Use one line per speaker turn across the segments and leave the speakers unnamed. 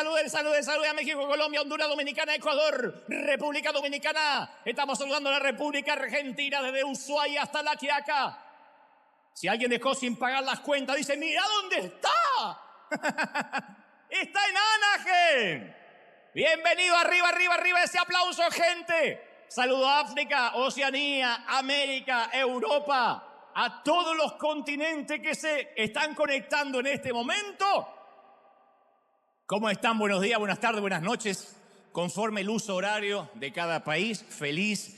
Salude a México, Colombia, Honduras, Dominicana, Ecuador, República Dominicana. Estamos saludando a la República Argentina desde Ushuaia hasta La Quiaca. Si alguien dejó sin pagar las cuentas, dice, mira dónde está. Está en Anaheim. Bienvenido, arriba ese aplauso, gente. Saludo a África, Oceanía, América, Europa, a todos los continentes que se están conectando en este momento. ¿Cómo están? Buenos días, buenas tardes, buenas noches. Conforme el uso horario de cada país, feliz.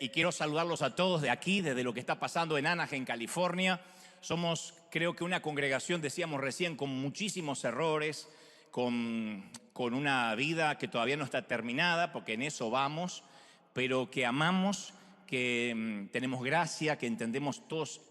Y quiero saludarlos a todos de aquí, desde lo que está pasando en Anaheim, California. Somos, creo que una congregación, decíamos recién, con muchísimos errores, con una vida que todavía no está terminada, porque en eso vamos, pero que amamos, que tenemos gracia, que entendemos todos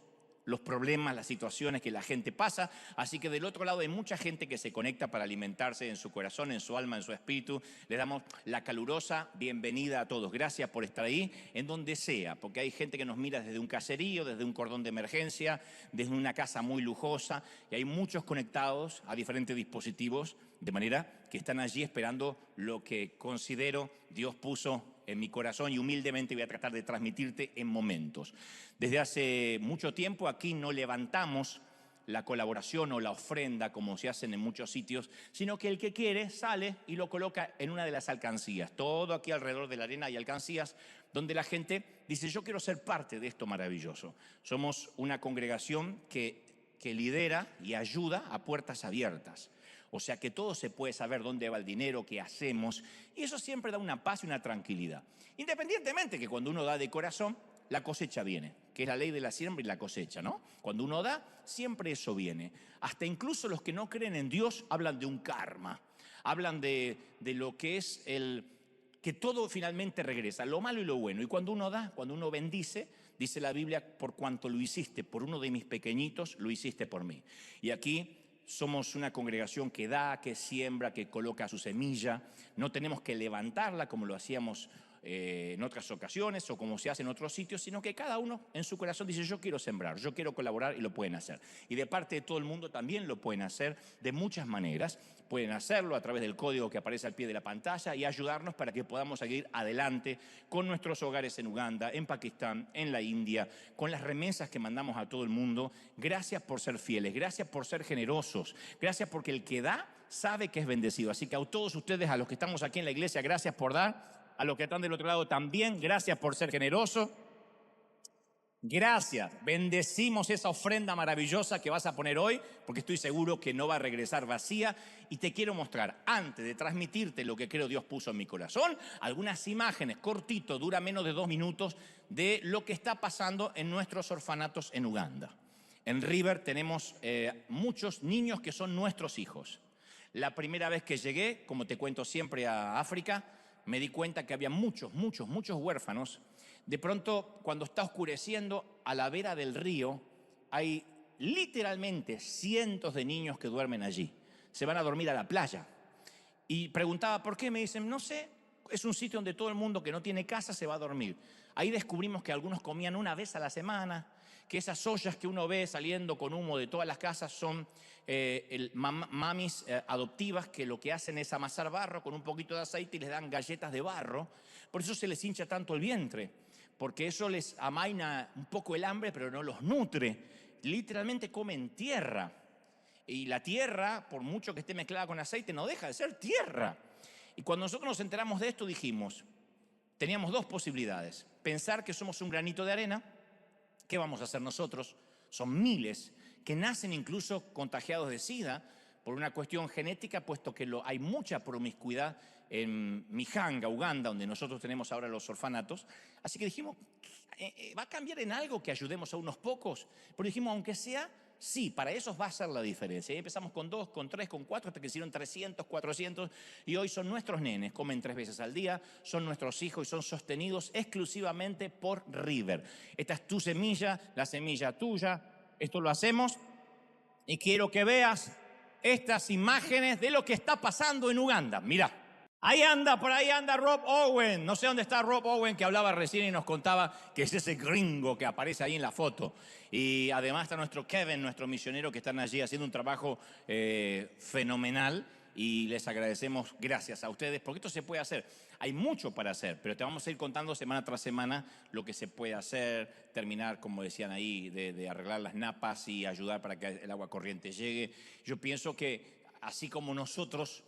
los problemas, las situaciones que la gente pasa. Así que del otro lado hay mucha gente que se conecta para alimentarse en su corazón, en su alma, en su espíritu. Les damos la calurosa bienvenida a todos. Gracias por estar ahí, en donde sea, porque hay gente que nos mira desde un caserío, desde un cordón de emergencia, desde una casa muy lujosa, y hay muchos conectados a diferentes dispositivos, de manera que están allí esperando lo que considero Dios puso en mi corazón, y humildemente voy a tratar de transmitirte en momentos. Desde hace mucho tiempo aquí no levantamos la colaboración o la ofrenda como se hacen en muchos sitios, sino que el que quiere sale y lo coloca en una de las alcancías. Todo aquí alrededor de la arena hay alcancías donde la gente dice, yo quiero ser parte de esto maravilloso. Somos una congregación que lidera y ayuda a puertas abiertas. O sea que todo se puede saber dónde va el dinero, qué hacemos, y eso siempre da una paz y una tranquilidad. Independientemente que cuando uno da de corazón, la cosecha viene, que es la ley de la siembra y la cosecha, ¿no? Cuando uno da, siempre eso viene. Hasta incluso los que no creen en Dios hablan de un karma, hablan de lo que es que todo finalmente regresa, lo malo y lo bueno. Y cuando uno da, cuando uno bendice, dice la Biblia, por cuanto lo hiciste por uno de mis pequeñitos, lo hiciste por mí. Y aquí somos una congregación que da, que siembra, que coloca su semilla. No tenemos que levantarla como lo hacíamos en otras ocasiones o como se hace en otros sitios, sino que cada uno en su corazón dice, yo quiero sembrar, yo quiero colaborar, y lo pueden hacer. Y de parte de todo el mundo también lo pueden hacer de muchas maneras. Pueden hacerlo a través del código que aparece al pie de la pantalla y ayudarnos para que podamos seguir adelante con nuestros hogares en Uganda, en Pakistán, en la India, con las remesas que mandamos a todo el mundo. Gracias por ser fieles, gracias por ser generosos, gracias porque el que da sabe que es bendecido. Así que a todos ustedes, a los que estamos aquí en la iglesia, gracias por dar. A los que están del otro lado también, gracias por ser generosos. Gracias, bendecimos esa ofrenda maravillosa que vas a poner hoy, porque estoy seguro que no va a regresar vacía. Y te quiero mostrar, antes de transmitirte lo que creo Dios puso en mi corazón, algunas imágenes, cortito, dura menos de 2 minutos, de lo que está pasando en nuestros orfanatos en Uganda. En River tenemos muchos niños que son nuestros hijos. La primera vez que llegué, como te cuento siempre, a África, me di cuenta que había muchos huérfanos. De pronto, cuando está oscureciendo, a la vera del río, hay literalmente cientos de niños que duermen allí. Se van a dormir a la playa. Y preguntaba, ¿por qué? Me dicen, no sé, es un sitio donde todo el mundo que no tiene casa se va a dormir. Ahí descubrimos que algunos comían una vez a la semana, que esas ollas que uno ve saliendo con humo de todas las casas son mamis adoptivas que lo que hacen es amasar barro con un poquito de aceite y les dan galletas de barro. Por eso se les hincha tanto el vientre, porque eso les amaina un poco el hambre, pero no los nutre. Literalmente comen tierra. Y la tierra, por mucho que esté mezclada con aceite, no deja de ser tierra. Y cuando nosotros nos enteramos de esto, dijimos, teníamos 2 posibilidades. Pensar que somos un granito de arena. ¿Qué vamos a hacer nosotros? Son miles que nacen incluso contagiados de SIDA por una cuestión genética, puesto que hay mucha promiscuidad en Mihanga, Uganda, donde nosotros tenemos ahora los orfanatos. Así que dijimos, ¿va a cambiar en algo que ayudemos a unos pocos? Pero dijimos, aunque sea, sí, para esos va a ser la diferencia. Y empezamos con 2, con 3, con 4, hasta que hicieron 300, 400, y hoy son nuestros nenes, comen 3 veces al día, son nuestros hijos y son sostenidos exclusivamente por River. Esta es tu semilla, la semilla tuya. Esto lo hacemos y quiero que veas estas imágenes de lo que está pasando en Uganda. Mirá, por ahí anda Rob Owen. No sé dónde está Rob Owen, que hablaba recién y nos contaba que es ese gringo que aparece ahí en la foto. Y además está nuestro Kevin, nuestro misionero, que están allí haciendo un trabajo fenomenal. y les agradecemos, gracias a ustedes, porque esto se puede hacer. Hay mucho para hacer, pero te vamos a ir contando semana tras semana lo que se puede hacer, terminar, como decían ahí, de arreglar las napas y ayudar para que el agua corriente llegue. Yo pienso que así como nosotros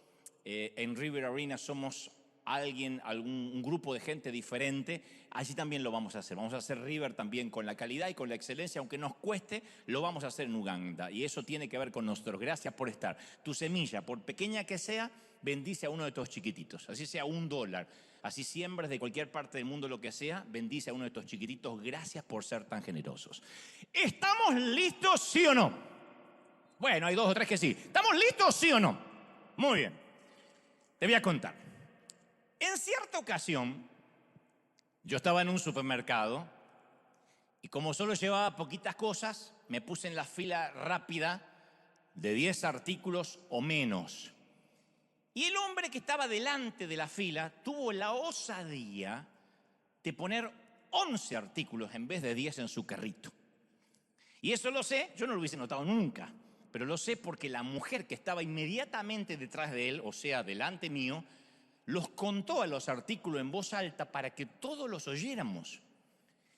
en River Arena somos un grupo de gente diferente, allí también lo vamos a hacer. Vamos a hacer River también con la calidad y con la excelencia, aunque nos cueste, lo vamos a hacer en Uganda. Y eso tiene que ver con nosotros. Gracias por estar. Tu semilla, por pequeña que sea, bendice a uno de estos chiquititos. Así sea $1. Así siembres de cualquier parte del mundo lo que sea, bendice a uno de estos chiquititos. Gracias por ser tan generosos. ¿Estamos listos, sí o no? Bueno, hay 2 o 3 que sí. ¿Estamos listos, sí o no? Muy bien. Te voy a contar. En cierta ocasión, yo estaba en un supermercado y como solo llevaba poquitas cosas, me puse en la fila rápida de 10 artículos o menos. Y el hombre que estaba delante de la fila tuvo la osadía de poner 11 artículos en vez de 10 en su carrito. Y eso lo sé, yo no lo hubiese notado nunca, pero lo sé porque la mujer que estaba inmediatamente detrás de él, o sea, delante mío, los contó a los artículos en voz alta para que todos los oyéramos.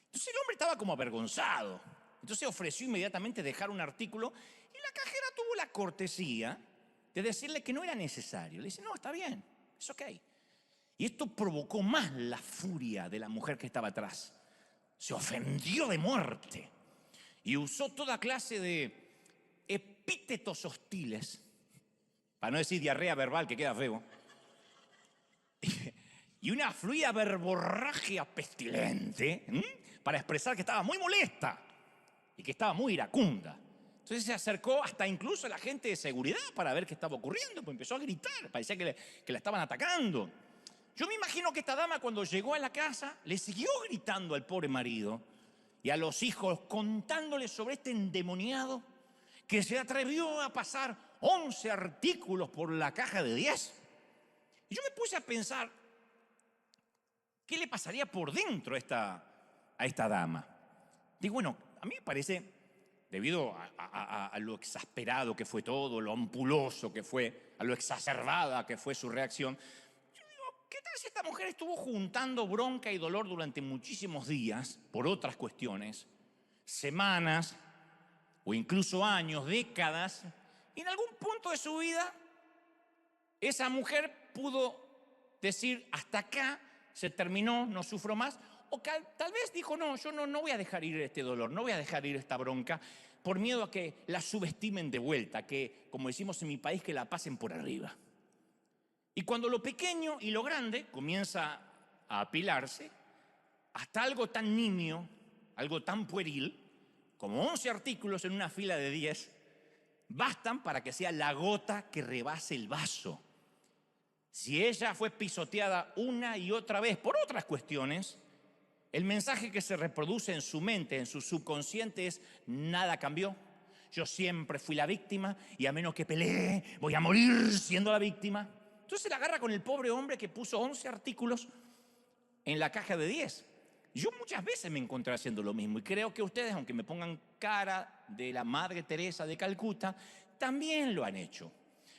Entonces el hombre estaba como avergonzado. Entonces ofreció inmediatamente dejar un artículo y la cajera tuvo la cortesía de decirle que no era necesario. Le dice, no, está bien, es ok. Y esto provocó más la furia de la mujer que estaba atrás. Se ofendió de muerte y usó toda clase de epítetos hostiles, para no decir diarrea verbal, que queda feo, y una fluida verborragia pestilente para expresar que estaba muy molesta y que estaba muy iracunda. Entonces se acercó hasta incluso a la gente de seguridad para ver qué estaba ocurriendo, pues empezó a gritar, parecía que la estaban atacando. Yo me imagino que esta dama cuando llegó a la casa le siguió gritando al pobre marido y a los hijos contándoles sobre este endemoniado que se atrevió a pasar 11 artículos por la caja de 10. Y yo me puse a pensar, ¿qué le pasaría por dentro a esta dama? Digo, bueno, a mí me parece, debido a lo exasperado que fue todo, lo ampuloso que fue, a lo exacerbada que fue su reacción, yo digo, ¿qué tal si esta mujer estuvo juntando bronca y dolor durante muchísimos días, por otras cuestiones, semanas, o incluso años, décadas, y en algún punto de su vida, esa mujer pudo decir, hasta acá se terminó, no sufro más, o tal vez dijo, no, yo no voy a dejar ir este dolor, no voy a dejar ir esta bronca, por miedo a que la subestimen de vuelta, que, como decimos en mi país, que la pasen por arriba. Y cuando lo pequeño y lo grande comienza a apilarse, hasta algo tan nimio, algo tan pueril, como 11 artículos en una fila de 10, bastan para que sea la gota que rebase el vaso. Si ella fue pisoteada una y otra vez por otras cuestiones, el mensaje que se reproduce en su mente, en su subconsciente es, nada cambió. Yo siempre fui la víctima y a menos que pelee, voy a morir siendo la víctima. Entonces se la agarra con el pobre hombre que puso 11 artículos en la caja de 10. Yo muchas veces me encontré haciendo lo mismo y creo que ustedes, aunque me pongan cara de la Madre Teresa de Calcuta, también lo han hecho.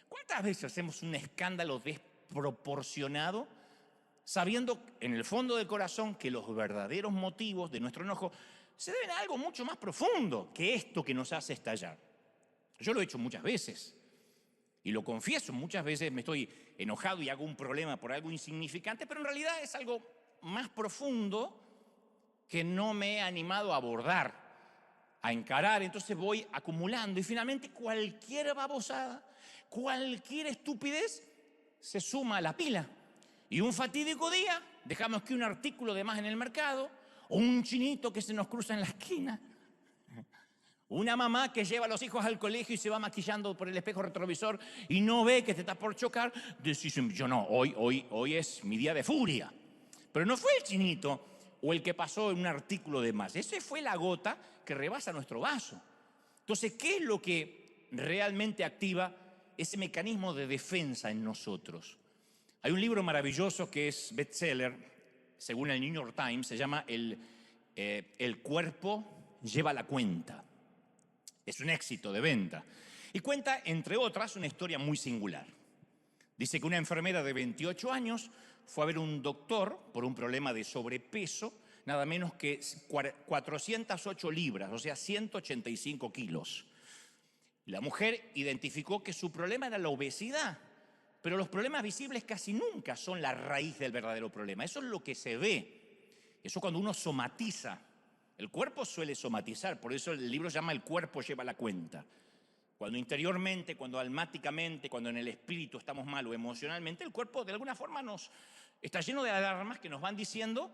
¿Cuántas veces hacemos un escándalo desproporcionado sabiendo en el fondo del corazón que los verdaderos motivos de nuestro enojo se deben a algo mucho más profundo que esto que nos hace estallar? Yo lo he hecho muchas veces y lo confieso, muchas veces me estoy enojado y hago un problema por algo insignificante, pero en realidad es algo más profundo que no me he animado a abordar, a encarar. Entonces voy acumulando y finalmente cualquier babosada, cualquier estupidez se suma a la pila. Y un fatídico día dejamos que un artículo de más en el mercado, o un chinito que se nos cruza en la esquina, una mamá que lleva a los hijos al colegio y se va maquillando por el espejo retrovisor y no ve que te está por chocar, decís, yo no, hoy es mi día de furia. Pero no fue el chinito o el que pasó en un artículo de más. Esa fue la gota que rebasa nuestro vaso. Entonces, ¿qué es lo que realmente activa ese mecanismo de defensa en nosotros? Hay un libro maravilloso que es bestseller, según el New York Times, se llama El cuerpo lleva la cuenta. Es un éxito de venta. Y cuenta, entre otras, una historia muy singular. Dice que una enfermera de 28 años fue a ver un doctor por un problema de sobrepeso, nada menos que 408 libras, o sea, 185 kilos. La mujer identificó que su problema era la obesidad, pero los problemas visibles casi nunca son la raíz del verdadero problema. Eso es lo que se ve. Eso cuando uno somatiza. El cuerpo suele somatizar, por eso el libro se llama El cuerpo lleva la cuenta. Cuando interiormente, cuando almáticamente, cuando en el espíritu estamos mal o emocionalmente, el cuerpo de alguna forma nos está lleno de alarmas que nos van diciendo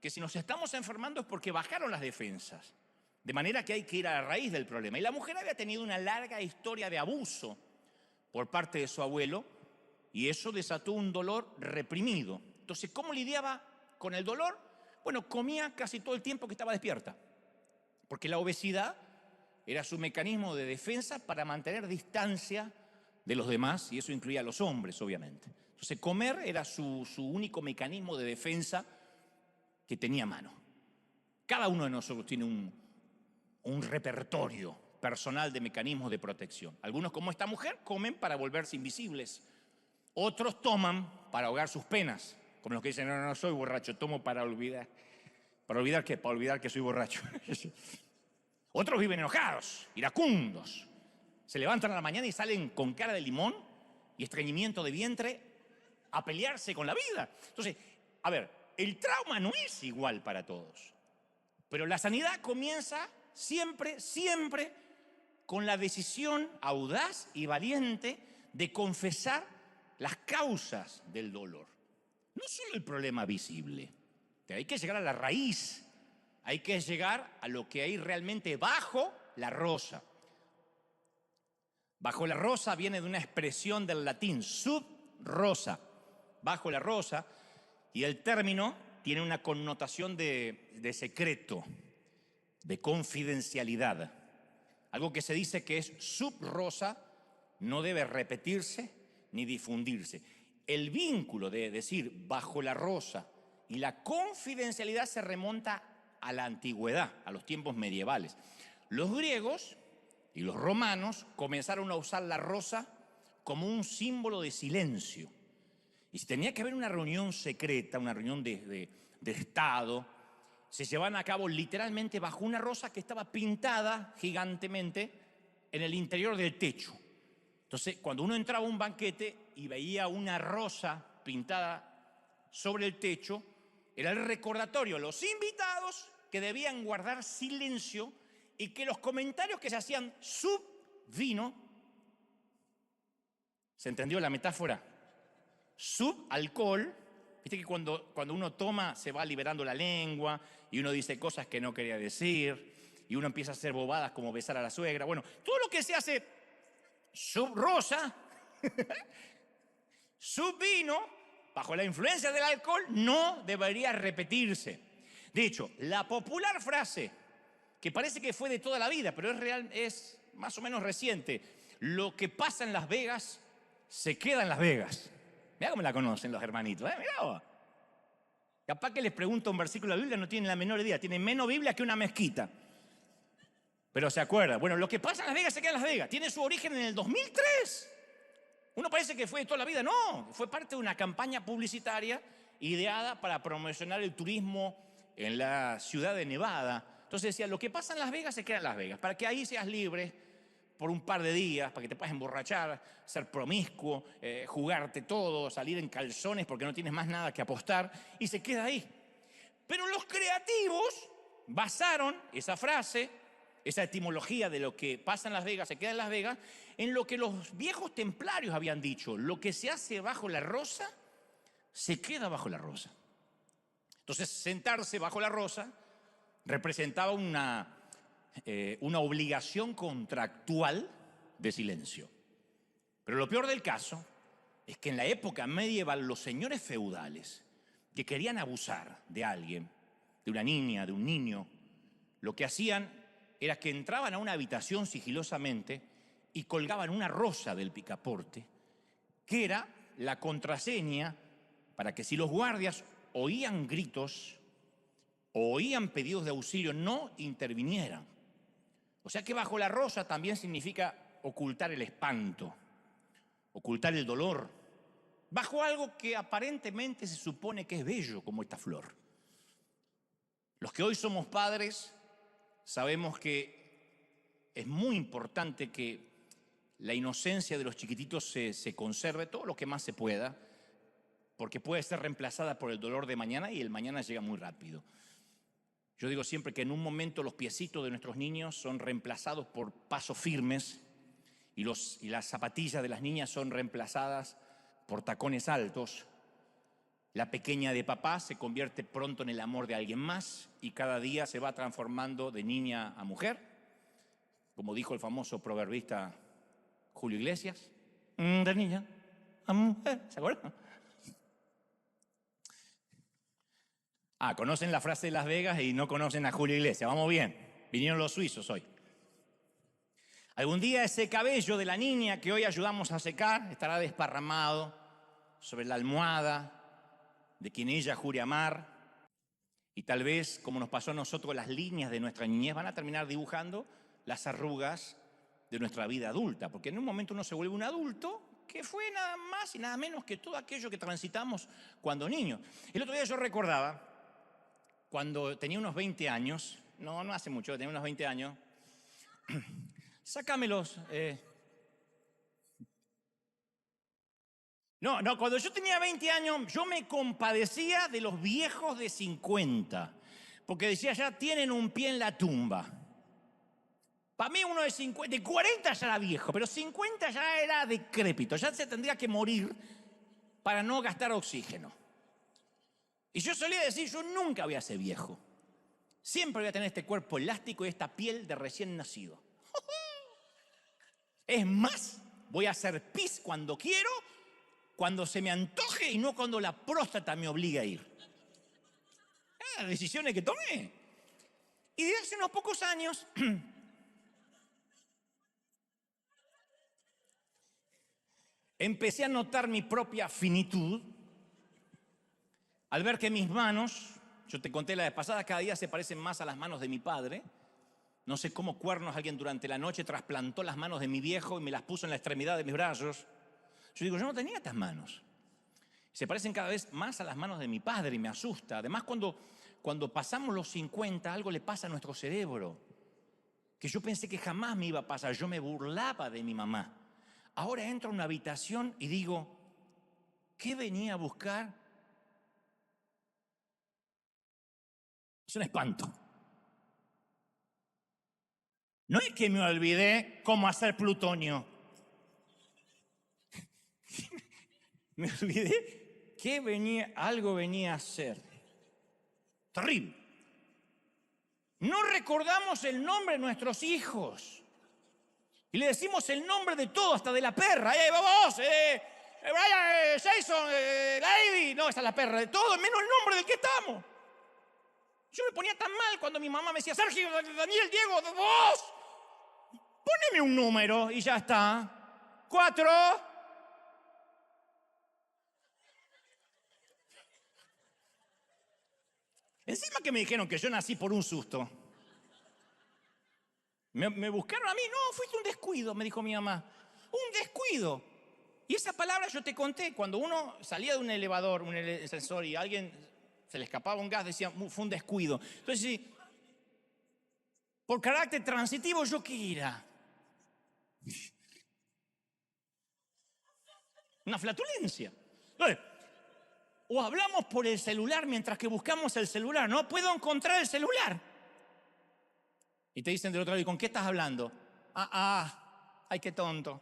que si nos estamos enfermando es porque bajaron las defensas. De manera que hay que ir a la raíz del problema. Y la mujer había tenido una larga historia de abuso por parte de su abuelo y eso desató un dolor reprimido. Entonces, ¿cómo lidiaba con el dolor? Bueno, comía casi todo el tiempo que estaba despierta, porque la obesidad era su mecanismo de defensa para mantener distancia de los demás, y eso incluía a los hombres, obviamente. Entonces, comer era su único mecanismo de defensa que tenía a mano. Cada uno de nosotros tiene un repertorio personal de mecanismos de protección. Algunos, como esta mujer, comen para volverse invisibles. Otros toman para ahogar sus penas, como los que dicen, no soy borracho, tomo para olvidar. ¿Para olvidar qué? Para olvidar que soy borracho. Otros viven enojados, iracundos. Se levantan a la mañana y salen con cara de limón y estreñimiento de vientre a pelearse con la vida. Entonces, a ver, el trauma no es igual para todos. Pero la sanidad comienza siempre, siempre con la decisión audaz y valiente de confesar las causas del dolor. No solo el problema visible. Hay que llegar a la raíz. Hay que llegar a lo que hay realmente bajo la rosa. Bajo la rosa viene de una expresión del latín, sub rosa, bajo la rosa, y el término tiene una connotación de secreto, de confidencialidad. Algo que se dice que es sub rosa no debe repetirse ni difundirse. El vínculo de decir bajo la rosa y la confidencialidad se remonta a la antigüedad, a los tiempos medievales. Los griegos y los romanos comenzaron a usar la rosa como un símbolo de silencio. Y si tenía que haber una reunión secreta, una reunión de Estado, se llevaban a cabo literalmente bajo una rosa que estaba pintada gigantemente en el interior del techo. Entonces, cuando uno entraba a un banquete y veía una rosa pintada sobre el techo, era el recordatorio a los invitados que debían guardar silencio y que los comentarios que se hacían sub vino, ¿se entendió la metáfora? Sub alcohol, viste que cuando uno toma se va liberando la lengua y uno dice cosas que no quería decir y uno empieza a hacer bobadas como besar a la suegra. Bueno, todo lo que se hace sub rosa, sub vino, bajo la influencia del alcohol, no debería repetirse. De hecho, la popular frase, que parece que fue de toda la vida, pero es real, es más o menos reciente, lo que pasa en Las Vegas, se queda en Las Vegas. Mirá cómo la conocen los hermanitos, mirá vos. Capaz que les pregunto un versículo de la Biblia, no tienen la menor idea, tienen menos Biblia que una mezquita. Pero se acuerda, bueno, lo que pasa en Las Vegas se queda en Las Vegas, tiene su origen en el 2003. Uno parece que fue de toda la vida, no, fue parte de una campaña publicitaria ideada para promocionar el turismo en la ciudad de Nevada. Entonces decía, lo que pasa en Las Vegas se queda en Las Vegas, para que ahí seas libre por un par de días, para que te puedas emborrachar, ser promiscuo, jugarte todo, salir en calzones porque no tienes más nada que apostar, y se queda ahí. Pero los creativos basaron esa frase, esa etimología de lo que pasa en Las Vegas, se queda en Las Vegas, en lo que los viejos templarios habían dicho, lo que se hace bajo la rosa, se queda bajo la rosa. Entonces, sentarse bajo la rosa representaba una obligación contractual de silencio. Pero lo peor del caso es que en la época medieval los señores feudales que querían abusar de alguien, de una niña, de un niño, lo que hacían era que entraban a una habitación sigilosamente y colgaban una rosa del picaporte, que era la contraseña para que si los guardias oían gritos o oían pedidos de auxilio, no intervinieran. O sea que bajo la rosa también significa ocultar el espanto, ocultar el dolor, bajo algo que aparentemente se supone que es bello, como esta flor. Los que hoy somos padres sabemos que es muy importante que la inocencia de los chiquititos se conserve todo lo que más se pueda, porque puede ser reemplazada por el dolor de mañana y el mañana llega muy rápido. Yo digo siempre que en un momento los piecitos de nuestros niños son reemplazados por pasos firmes y las zapatillas de las niñas son reemplazadas por tacones altos. La pequeña de papá se convierte pronto en el amor de alguien más y cada día se va transformando de niña a mujer, como dijo el famoso proverbista Julio Iglesias, de niña a mujer, ¿se acuerdan? Conocen la frase de Las Vegas y no conocen a Julio Iglesias, vamos bien, vinieron los suizos hoy. Algún día ese cabello de la niña que hoy ayudamos a secar estará desparramado sobre la almohada de quien ella jure amar, y tal vez, como nos pasó a nosotros, las líneas de nuestra niñez van a terminar dibujando las arrugas de nuestra vida adulta, porque en un momento uno se vuelve un adulto que fue nada más y nada menos que todo aquello que transitamos cuando niño. El otro día yo recordaba, cuando tenía unos 20 años, no hace mucho, tenía unos 20 años, sácamelos. Cuando yo tenía 20 años, yo me compadecía de los viejos de 50, porque decía, ya tienen un pie en la tumba. Para mí uno de 50, de 40 ya era viejo, pero 50 ya era decrépito, ya se tendría que morir para no gastar oxígeno. Y yo solía decir, yo nunca voy a ser viejo. Siempre voy a tener este cuerpo elástico y esta piel de recién nacido. Es más, voy a hacer pis cuando quiero, cuando se me antoje y no cuando la próstata me obliga a ir. Las decisiones que tomé. Y de hace unos pocos años empecé a notar mi propia finitud al ver que mis manos, yo te conté la vez pasada, cada día se parecen más a las manos de mi padre. No sé cómo cuernos alguien durante la noche trasplantó las manos de mi viejo y me las puso en la extremidad de mis brazos. Yo digo, yo no tenía estas manos. Se parecen cada vez más a las manos de mi padre y me asusta. Además, cuando pasamos los 50, algo le pasa a nuestro cerebro, que yo pensé que jamás me iba a pasar. Yo me burlaba de mi mamá. Ahora entro a una habitación y digo, ¿qué venía a buscar? Es un espanto. No es que me olvidé cómo hacer plutonio. Me olvidé que algo venía a hacer. Terrible. No recordamos el nombre de nuestros hijos. Y le decimos el nombre de todo, hasta de la perra. Vamos, Brian, Jason, Lady. No, esa es la perra de todo, menos el nombre del que estamos. Yo me ponía tan mal cuando mi mamá me decía, Sergio, Daniel, Diego, vos. Poneme un número y ya está. 4. Encima que me dijeron que yo nací por un susto. Me buscaron a mí. No, fuiste un descuido, me dijo mi mamá. Un descuido. Y esa palabra yo te conté. Cuando uno salía de un elevador, un ascensor y a alguien se le escapaba un gas, decía, fue un descuido. Entonces, sí, por carácter transitivo, ¿yo qué era? Una flatulencia. O hablamos por el celular mientras que buscamos el celular. No puedo encontrar el celular. Y te dicen del otro lado, ¿y con qué estás hablando? Ay, qué tonto.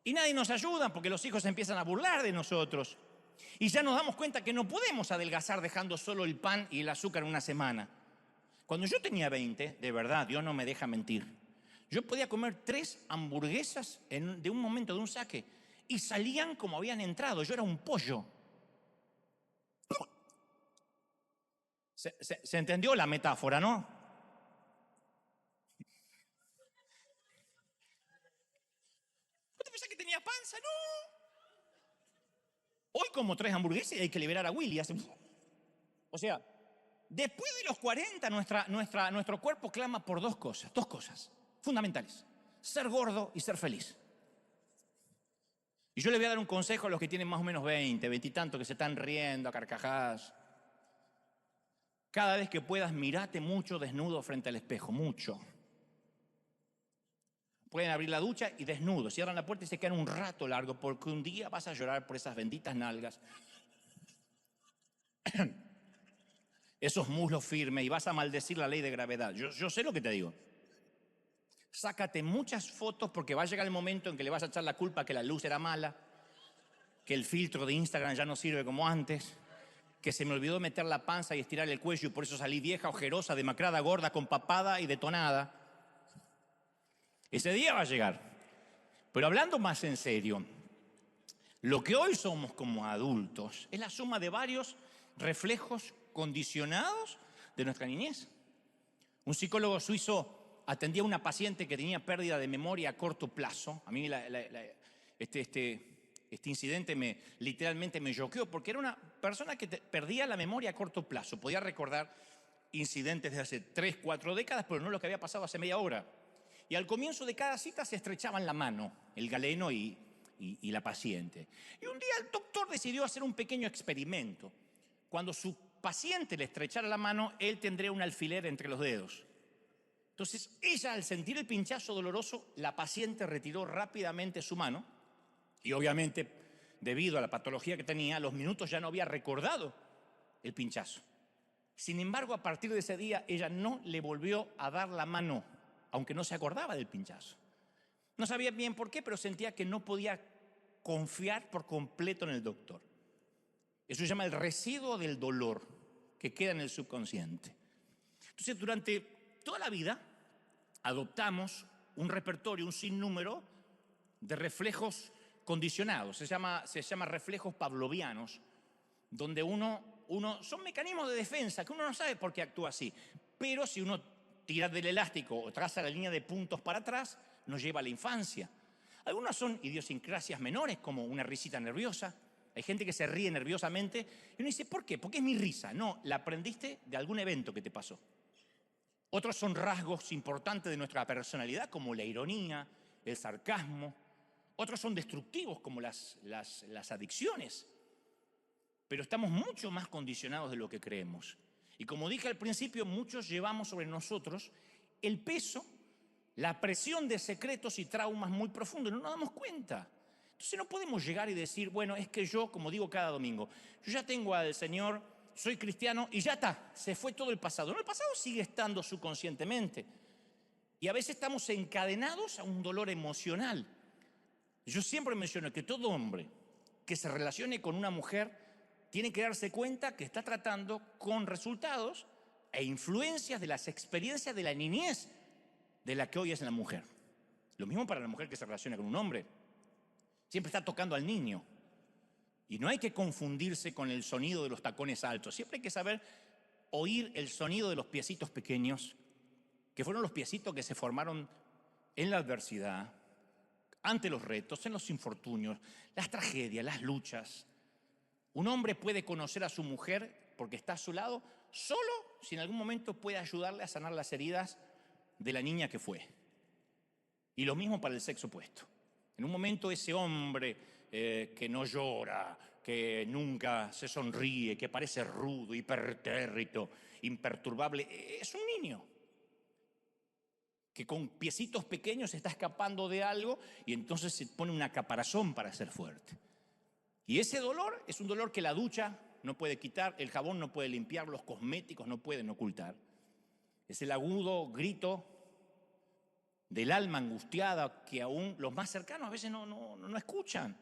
Y nadie nos ayuda porque los hijos empiezan a burlar de nosotros. Y ya nos damos cuenta que no podemos adelgazar dejando solo el pan y el azúcar una semana. Cuando yo tenía 20, de verdad, Dios no me deja mentir, yo podía comer 3 hamburguesas de un momento, de un saque, y salían como habían entrado. Yo era un pollo. ¿Se entendió la metáfora, no? ¿No te pensás que tenía panza? No. Hoy como 3 hamburguesas y hay que liberar a Willy. O sea, después de los 40, nuestro cuerpo clama por dos cosas fundamentales: ser gordo y ser feliz. Y yo les voy a dar un consejo a los que tienen más o menos 20 y tantos, que se están riendo a carcajadas. Cada vez que puedas, mirate mucho desnudo frente al espejo, mucho. Pueden abrir la ducha y desnudo, cierran la puerta y se quedan un rato largo, porque un día vas a llorar por esas benditas nalgas, esos muslos firmes, y vas a maldecir la ley de gravedad. Yo sé lo que te digo. Sácate muchas fotos, porque va a llegar el momento en que le vas a echar la culpa que la luz era mala, que el filtro de Instagram ya no sirve como antes, que se me olvidó meter la panza y estirar el cuello y por eso salí vieja, ojerosa, demacrada, gorda, con papada y detonada. Ese día va a llegar. Pero hablando más en serio, lo que hoy somos como adultos es la suma de varios reflejos condicionados de nuestra niñez. Un psicólogo suizo atendía a una paciente que tenía pérdida de memoria a corto plazo. A mí este incidente literalmente me choqueó, porque era una persona que perdía la memoria a corto plazo. Podía recordar incidentes de hace 3, 4 décadas, pero no lo que había pasado hace media hora. Y al comienzo de cada cita se estrechaban la mano, el galeno y la paciente. Y un día el doctor decidió hacer un pequeño experimento. Cuando su paciente le estrechara la mano, él tendría un alfiler entre los dedos. Entonces ella, al sentir el pinchazo doloroso, la paciente retiró rápidamente su mano y obviamente, debido a la patología que tenía, a los minutos ya no había recordado el pinchazo. Sin embargo, a partir de ese día, ella no le volvió a dar la mano, aunque no se acordaba del pinchazo. No sabía bien por qué, pero sentía que no podía confiar por completo en el doctor. Eso se llama el residuo del dolor que queda en el subconsciente. Entonces, durante toda la vida adoptamos un repertorio, un sinnúmero de reflejos condicionados. Se llama reflejos pavlovianos, donde son mecanismos de defensa que uno no sabe por qué actúa así. Pero si uno tira del elástico o traza la línea de puntos para atrás, nos lleva a la infancia. Algunas son idiosincrasias menores, como una risita nerviosa. Hay gente que se ríe nerviosamente y uno dice, ¿por qué? Porque es mi risa. No, la aprendiste de algún evento que te pasó. Otros son rasgos importantes de nuestra personalidad, como la ironía, el sarcasmo. Otros son destructivos, como las adicciones. Pero estamos mucho más condicionados de lo que creemos. Y como dije al principio, muchos llevamos sobre nosotros el peso, la presión de secretos y traumas muy profundos. No nos damos cuenta. Entonces no podemos llegar y decir, bueno, es que yo, como digo cada domingo, yo ya tengo al Señor, soy cristiano y ya está, se fue todo el pasado. No, el pasado sigue estando subconscientemente. Y a veces estamos encadenados a un dolor emocional. Yo siempre menciono que todo hombre que se relacione con una mujer tiene que darse cuenta que está tratando con resultados e influencias de las experiencias de la niñez de la que hoy es la mujer. Lo mismo para la mujer que se relaciona con un hombre. Siempre está tocando al niño. Y no hay que confundirse con el sonido de los tacones altos. Siempre hay que saber oír el sonido de los piecitos pequeños, que fueron los piecitos que se formaron en la adversidad, ante los retos, en los infortunios, las tragedias, las luchas. Un hombre puede conocer a su mujer porque está a su lado solo si en algún momento puede ayudarle a sanar las heridas de la niña que fue. Y lo mismo para el sexo opuesto. En un momento ese hombre que no llora, que nunca se sonríe, que parece rudo, hipertérrito, imperturbable, es un niño que con piecitos pequeños está escapando de algo y entonces se pone una caparazón para ser fuerte. Y ese dolor es un dolor que la ducha no puede quitar, el jabón no puede limpiar, los cosméticos no pueden ocultar. Es el agudo grito del alma angustiada que aún los más cercanos a veces no escuchan.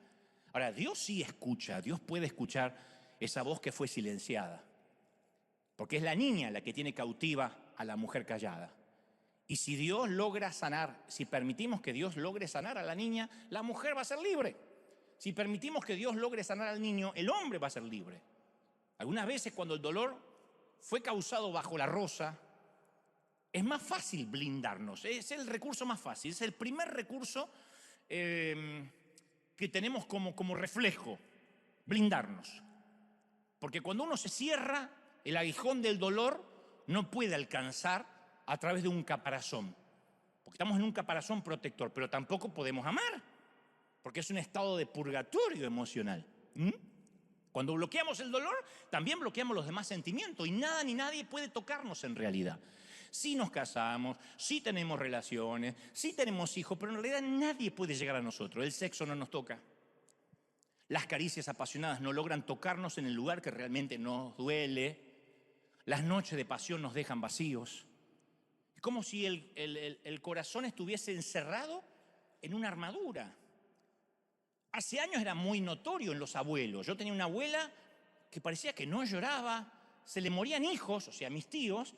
Ahora, Dios sí escucha, Dios puede escuchar esa voz que fue silenciada, porque es la niña la que tiene cautiva a la mujer callada. Y si Dios logra sanar, si permitimos que Dios logre sanar a la niña, la mujer va a ser libre. Si permitimos que Dios logre sanar al niño, el hombre va a ser libre. Algunas veces cuando el dolor fue causado bajo la rosa, es más fácil blindarnos, es el recurso más fácil, es el primer recurso que tenemos como reflejo, blindarnos. Porque cuando uno se cierra, el aguijón del dolor no puede alcanzar a través de un caparazón, porque estamos en un caparazón protector, pero tampoco podemos amar. porque es un estado de purgatorio emocional. Cuando bloqueamos el dolor, también bloqueamos los demás sentimientos y nada ni nadie puede tocarnos en realidad. Sí nos casamos, sí tenemos relaciones, sí tenemos hijos, pero en realidad nadie puede llegar a nosotros. El sexo no nos toca. Las caricias apasionadas no logran tocarnos en el lugar que realmente nos duele. Las noches de pasión nos dejan vacíos. Es como si el corazón estuviese encerrado en una armadura. Hace años era muy notorio en los abuelos. Yo tenía una abuela que parecía que no lloraba, se le morían hijos, o sea, mis tíos,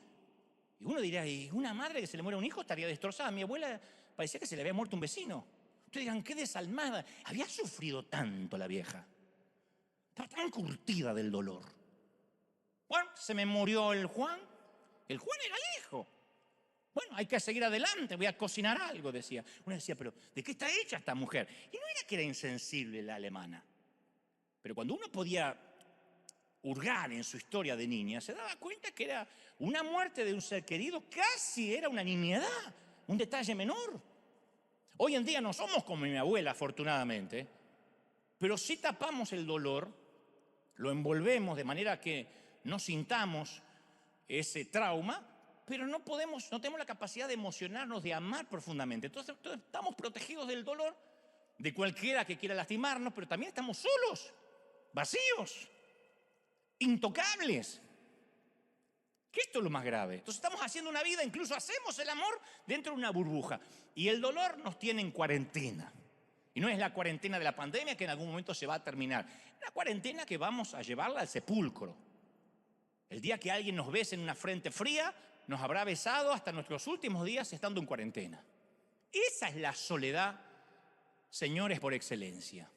y uno diría, ¿y una madre que se le muere un hijo estaría destrozada? Mi abuela parecía que se le había muerto un vecino. Ustedes dirán, qué desalmada. Había sufrido tanto la vieja. Estaba tan curtida del dolor. Bueno, se me murió el Juan. El Juan era el hijo. Bueno, hay que seguir adelante, voy a cocinar algo, decía. Uno decía, pero ¿de qué está hecha esta mujer? Y no era que era insensible la alemana. Pero cuando uno podía hurgar en su historia de niña, se daba cuenta que era una muerte de un ser querido, casi era una nimiedad, un detalle menor. Hoy en día no somos como mi abuela, afortunadamente, pero sí tapamos el dolor, lo envolvemos de manera que no sintamos ese trauma, pero no tenemos la capacidad de emocionarnos, de amar profundamente. Entonces estamos protegidos del dolor de cualquiera que quiera lastimarnos, pero también estamos solos, vacíos, intocables. Que esto es lo más grave. Entonces estamos haciendo una vida, incluso hacemos el amor dentro de una burbuja. Y el dolor nos tiene en cuarentena. Y no es la cuarentena de la pandemia que en algún momento se va a terminar. Es la cuarentena que vamos a llevarla al sepulcro. El día que alguien nos bese en una frente fría, nos habrá besado hasta nuestros últimos días estando en cuarentena. Esa es la soledad, señores, por excelencia.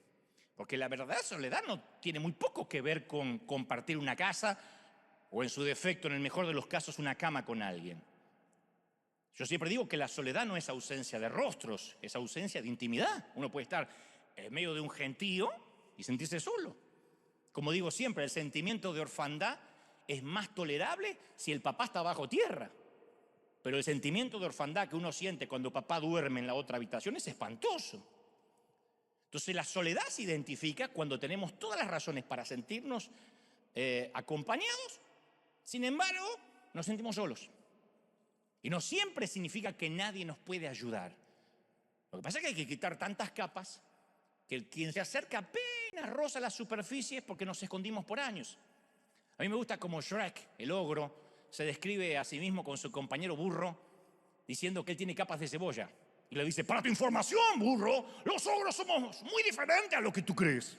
Porque la verdadera soledad no tiene muy poco que ver con compartir una casa o, en su defecto, en el mejor de los casos, una cama con alguien. Yo siempre digo que la soledad no es ausencia de rostros, es ausencia de intimidad. Uno puede estar en medio de un gentío y sentirse solo. Como digo siempre, el sentimiento de orfandad es más tolerable si el papá está bajo tierra. Pero el sentimiento de orfandad que uno siente cuando papá duerme en la otra habitación es espantoso. Entonces la soledad se identifica cuando tenemos todas las razones para sentirnos acompañados, sin embargo, nos sentimos solos. Y no siempre significa que nadie nos puede ayudar. Lo que pasa es que hay que quitar tantas capas que quien se acerca apenas roza la superficie porque nos escondimos por años. A mí me gusta como Shrek, el ogro, se describe a sí mismo con su compañero burro, diciendo que él tiene capas de cebolla. Y le dice, para tu información, burro, los ogros somos muy diferentes a lo que tú crees.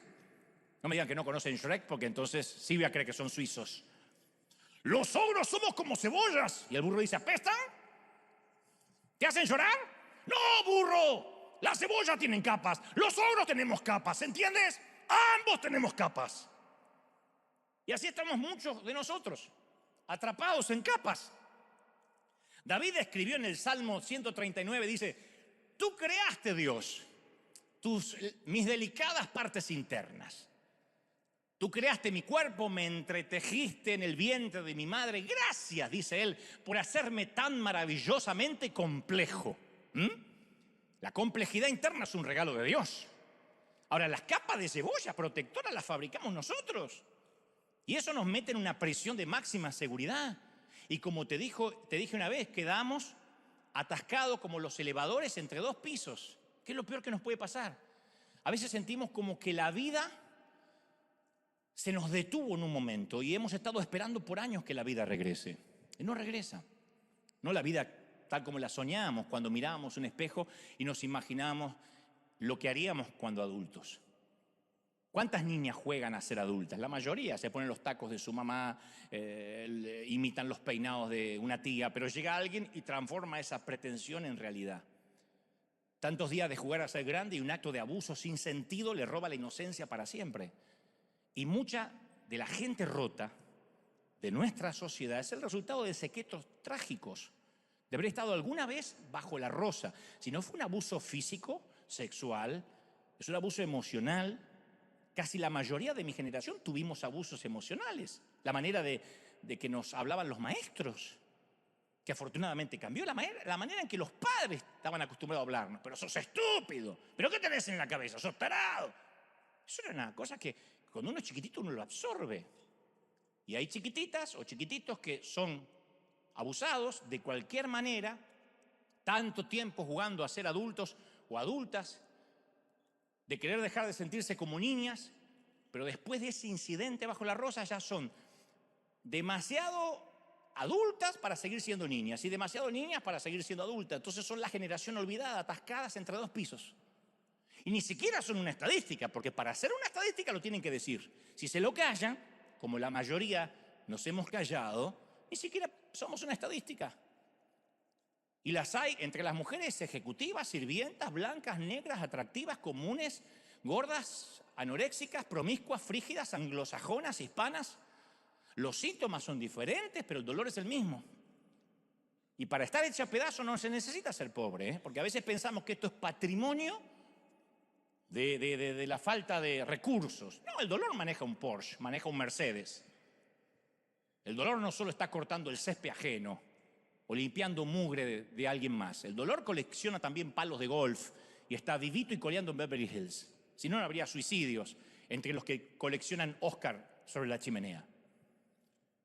No me digan que no conocen Shrek, porque entonces Silvia cree que son suizos. Los ogros somos como cebollas. Y el burro dice, ¿apestan? ¿Te hacen llorar? No, burro, las cebollas tienen capas, los ogros tenemos capas, ¿entiendes? Ambos tenemos capas. Y así estamos muchos de nosotros, atrapados en capas. David escribió en el Salmo 139, dice, tú creaste, Dios, mis delicadas partes internas. Tú creaste mi cuerpo, me entretejiste en el vientre de mi madre. Gracias, dice él, por hacerme tan maravillosamente complejo. La complejidad interna es un regalo de Dios. Ahora, las capas de cebolla protectoras las fabricamos nosotros. Y eso nos mete en una prisión de máxima seguridad. Y como te dije una vez, quedamos atascados como los elevadores entre dos pisos. ¿Qué es lo peor que nos puede pasar? A veces sentimos como que la vida se nos detuvo en un momento y hemos estado esperando por años que la vida regrese. Y no regresa. No la vida tal como la soñamos cuando mirábamos un espejo y nos imaginábamos lo que haríamos cuando adultos. ¿Cuántas niñas juegan a ser adultas? La mayoría se ponen los tacos de su mamá, imitan los peinados de una tía, pero llega alguien y transforma esa pretensión en realidad. Tantos días de jugar a ser grande y un acto de abuso sin sentido le roba la inocencia para siempre. Y mucha de la gente rota de nuestra sociedad es el resultado de secretos trágicos, de haber estado alguna vez bajo la rosa. Si no fue un abuso físico, sexual, es un abuso emocional. Casi la mayoría de mi generación tuvimos abusos emocionales. La manera de que nos hablaban los maestros. que afortunadamente cambió la manera en que los padres estaban acostumbrados a hablarnos. Pero sos estúpido, ¿pero qué tenés en la cabeza? Sos tarado. Eso era una cosa que cuando uno es chiquitito uno lo absorbe. Y hay chiquititas o chiquititos que son abusados de cualquier manera, tanto tiempo jugando a ser adultos o adultas, de querer dejar de sentirse como niñas, pero después de ese incidente bajo la rosa ya son demasiado adultas para seguir siendo niñas y demasiado niñas para seguir siendo adultas. Entonces son la generación olvidada, atascadas entre dos pisos. Y ni siquiera son una estadística, porque para hacer una estadística lo tienen que decir. Si se lo callan, como la mayoría nos hemos callado, ni siquiera somos una estadística. Y las hay entre las mujeres ejecutivas, sirvientas, blancas, negras, atractivas, comunes, gordas, anoréxicas, promiscuas, frígidas, anglosajonas, hispanas. Los síntomas son diferentes, pero el dolor es el mismo. Y para estar hecha a pedazos no se necesita ser pobre, ¿eh? Porque a veces pensamos que esto es patrimonio de la falta de recursos. No, el dolor maneja un Porsche, maneja un Mercedes. El dolor no solo está cortando el césped ajeno o limpiando mugre de alguien más. El dolor colecciona también palos de golf y está vivito y coleando en Beverly Hills. Si no, no habría suicidios entre los que coleccionan Oscar sobre la chimenea.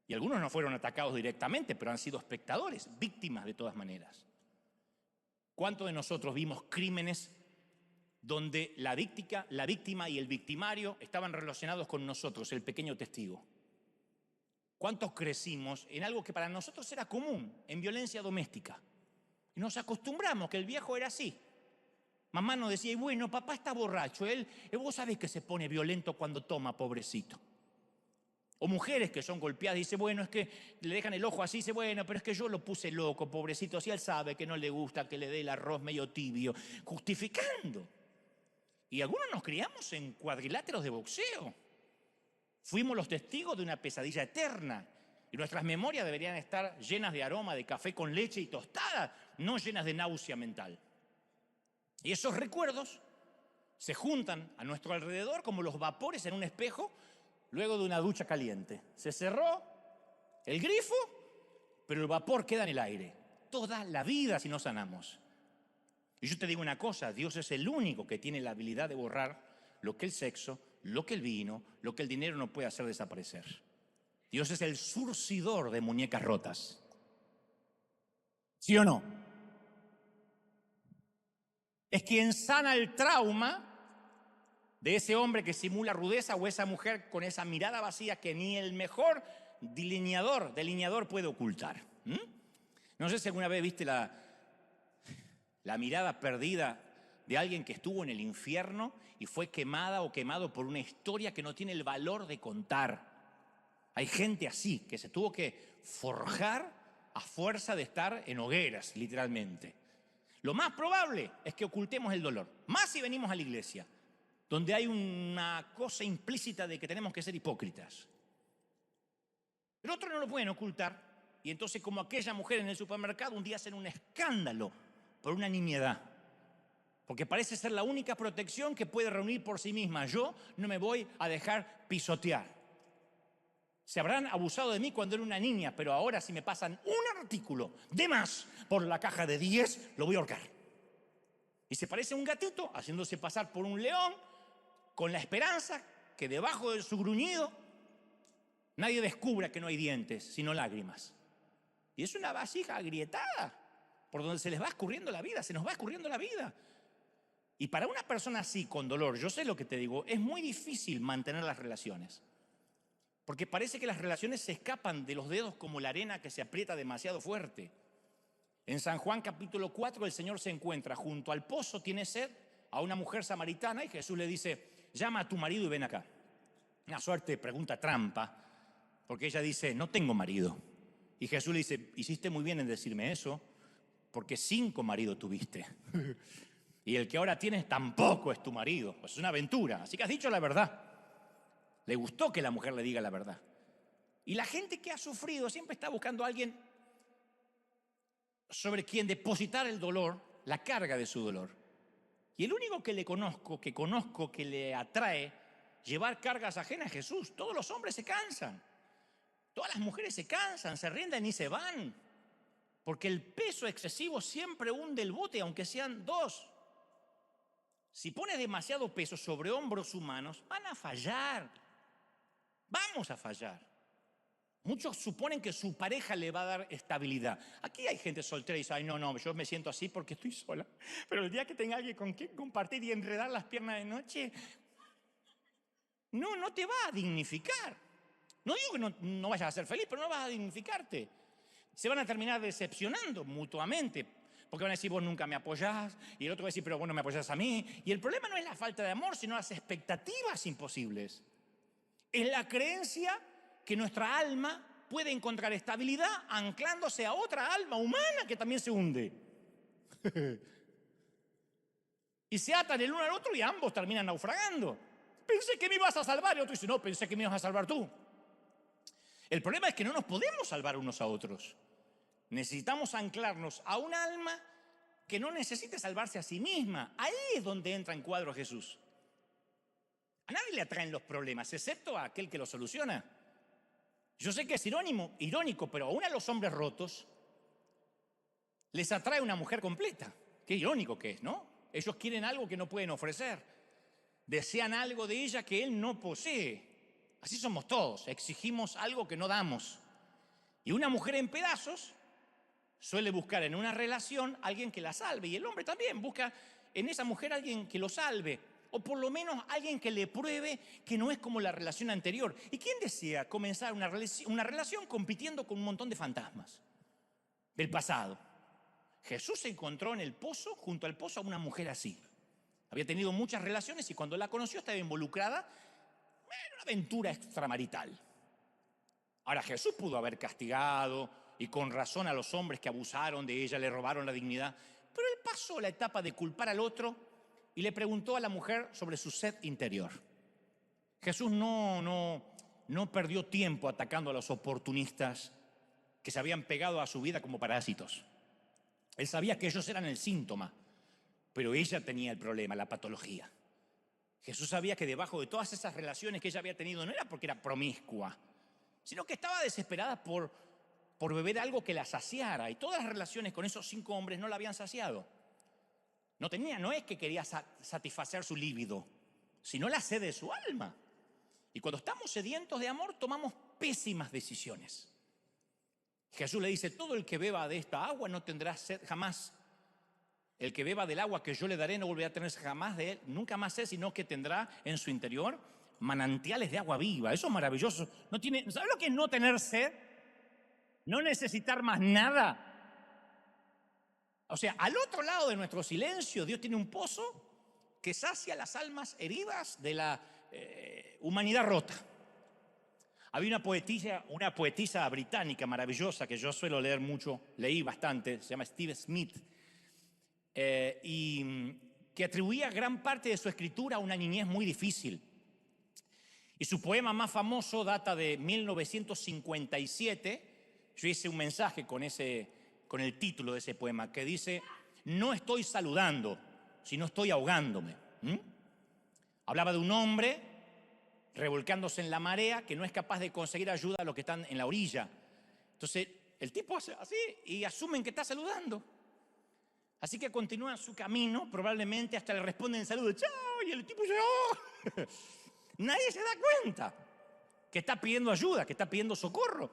Y algunos no fueron atacados directamente, pero han sido espectadores, víctimas de todas maneras. ¿Cuántos de nosotros vimos crímenes donde la víctima y el victimario estaban relacionados con nosotros, el pequeño testigo? ¿Cuántos crecimos en algo que para nosotros era común, en violencia doméstica? Y nos acostumbramos que el viejo era así. Mamá nos decía, y bueno, papá está borracho, vos sabés que se pone violento cuando toma, pobrecito. O mujeres que son golpeadas y dicen, bueno, es que le dejan el ojo así, dice, bueno, pero es que yo lo puse loco, pobrecito, si él sabe que no le gusta que le dé el arroz medio tibio, justificando. Y algunos nos criamos en cuadriláteros de boxeo. Fuimos los testigos de una pesadilla eterna. Y nuestras memorias deberían estar llenas de aroma de café con leche y tostada, no llenas de náusea mental. Y esos recuerdos se juntan a nuestro alrededor como los vapores en un espejo luego de una ducha caliente. Se cerró el grifo, pero el vapor queda en el aire. Toda la vida si no sanamos. Y yo te digo una cosa, Dios es el único que tiene la habilidad de borrar lo que el sexo, lo que el vino, lo que el dinero no puede hacer desaparecer. Dios es el surcidor de muñecas rotas. ¿Sí o no? Es quien sana el trauma de ese hombre que simula rudeza o esa mujer con esa mirada vacía que ni el mejor delineador puede ocultar. No sé si alguna vez viste la mirada perdida de alguien que estuvo en el infierno y fue quemada o quemado por una historia que no tiene el valor de contar. Hay gente así que se tuvo que forjar a fuerza de estar en hogueras, literalmente. Lo más probable es que ocultemos el dolor, más si venimos a la iglesia, donde hay una cosa implícita de que tenemos que ser hipócritas. El otro no lo pueden ocultar, y entonces como aquella mujer en el supermercado un día hacen un escándalo por una nimiedad, porque parece ser la única protección que puede reunir por sí misma. Yo no me voy a dejar pisotear. Se habrán abusado de mí cuando era una niña, pero ahora si me pasan un artículo de más por la caja de 10, lo voy a ahorcar. Y se parece a un gatito haciéndose pasar por un león, con la esperanza que debajo de su gruñido nadie descubra que no hay dientes, sino lágrimas. Y es una vasija agrietada por donde se les va escurriendo la vida, se nos va escurriendo la vida. Y para una persona así, con dolor, yo sé lo que te digo, es muy difícil mantener las relaciones. Porque parece que las relaciones se escapan de los dedos como la arena que se aprieta demasiado fuerte. En San Juan capítulo 4 el Señor se encuentra junto al pozo, tiene sed, a una mujer samaritana y Jesús le dice, llama a tu marido y ven acá. Una suerte pregunta trampa, porque ella dice, no tengo marido. Y Jesús le dice, hiciste muy bien en decirme eso, porque 5 maridos tuviste. Y el que ahora tienes tampoco es tu marido. Pues es una aventura, así que has dicho la verdad. Le gustó que la mujer le diga la verdad. Y la gente que ha sufrido siempre está buscando a alguien sobre quien depositar el dolor, la carga de su dolor. Y el único que conozco que le atrae llevar cargas ajenas es Jesús. Todos los hombres se cansan. Todas las mujeres se cansan, se rinden y se van. Porque el peso excesivo siempre hunde el bote, aunque sean dos. Si pones demasiado peso sobre hombros humanos, van a fallar. Vamos a fallar. Muchos suponen que su pareja le va a dar estabilidad. Aquí hay gente soltera y dice, ay, no, yo me siento así porque estoy sola. Pero el día que tenga alguien con quien compartir y enredar las piernas de noche, no te va a dignificar. No digo que no vayas a ser feliz, pero no vas a dignificarte. Se van a terminar decepcionando mutuamente. Porque van a decir, vos nunca me apoyás. Y el otro va a decir, pero vos no me apoyás a mí. Y el problema no es la falta de amor, sino las expectativas imposibles. Es la creencia que nuestra alma puede encontrar estabilidad anclándose a otra alma humana que también se hunde. Y se atan el uno al otro y ambos terminan naufragando. Pensé que me ibas a salvar y otro dice, no, pensé que me ibas a salvar tú. El problema es que no nos podemos salvar unos a otros. Necesitamos anclarnos a un alma que no necesite salvarse a sí misma. Ahí es donde entra en cuadro Jesús. A nadie le atraen los problemas, excepto a aquel que los soluciona. Yo sé que es irónico, pero aún a los hombres rotos les atrae una mujer completa. Qué irónico que es, ¿no? Ellos quieren algo que no pueden ofrecer. Desean algo de ella que él no posee. Así somos todos, exigimos algo que no damos. Y una mujer en pedazos suele buscar en una relación a alguien que la salve. Y el hombre también busca en esa mujer a alguien que lo salve. O por lo menos alguien que le pruebe que no es como la relación anterior. ¿Y quién desea comenzar una relación compitiendo con un montón de fantasmas del pasado? Jesús se encontró en el pozo, junto al pozo, a una mujer así. Había tenido muchas relaciones y cuando la conoció estaba involucrada en una aventura extramarital. Ahora, Jesús pudo haber castigado, y con razón, a los hombres que abusaron de ella, le robaron la dignidad. Pero él pasó la etapa de culpar al otro y le preguntó a la mujer sobre su sed interior. Jesús no perdió tiempo atacando a los oportunistas que se habían pegado a su vida como parásitos. Él sabía que ellos eran el síntoma, pero ella tenía el problema, la patología. Jesús sabía que debajo de todas esas relaciones que ella había tenido no era porque era promiscua, sino que estaba desesperada por beber algo que la saciara. Y todas las relaciones con esos 5 hombres no la habían saciado. No es que quería satisfacer su líbido, sino la sed de su alma. Y cuando estamos sedientos de amor, tomamos pésimas decisiones. Jesús le dice, todo el que beba de esta agua no tendrá sed jamás. El que beba del agua que yo le daré no volverá a tener jamás de él, nunca más sed, sino que tendrá en su interior manantiales de agua viva. Eso es maravilloso. ¿Sabe lo que es no tener sed? No necesitar más nada. O sea, al otro lado de nuestro silencio, Dios tiene un pozo que sacia las almas heridas de la humanidad rota. Había una poetisa británica maravillosa que yo suelo leer mucho, leí bastante, se llama Steve Smith, y que atribuía gran parte de su escritura a una niñez muy difícil. Y su poema más famoso data de 1957. Yo hice un mensaje con el título de ese poema que dice, no estoy saludando, sino estoy ahogándome. Hablaba de un hombre revolcándose en la marea que no es capaz de conseguir ayuda a los que están en la orilla. Entonces el tipo hace así y asumen que está saludando. Así que continúa su camino, probablemente hasta le responden el saludo, chao, y el tipo dice, oh. Nadie se da cuenta que está pidiendo ayuda, que está pidiendo socorro.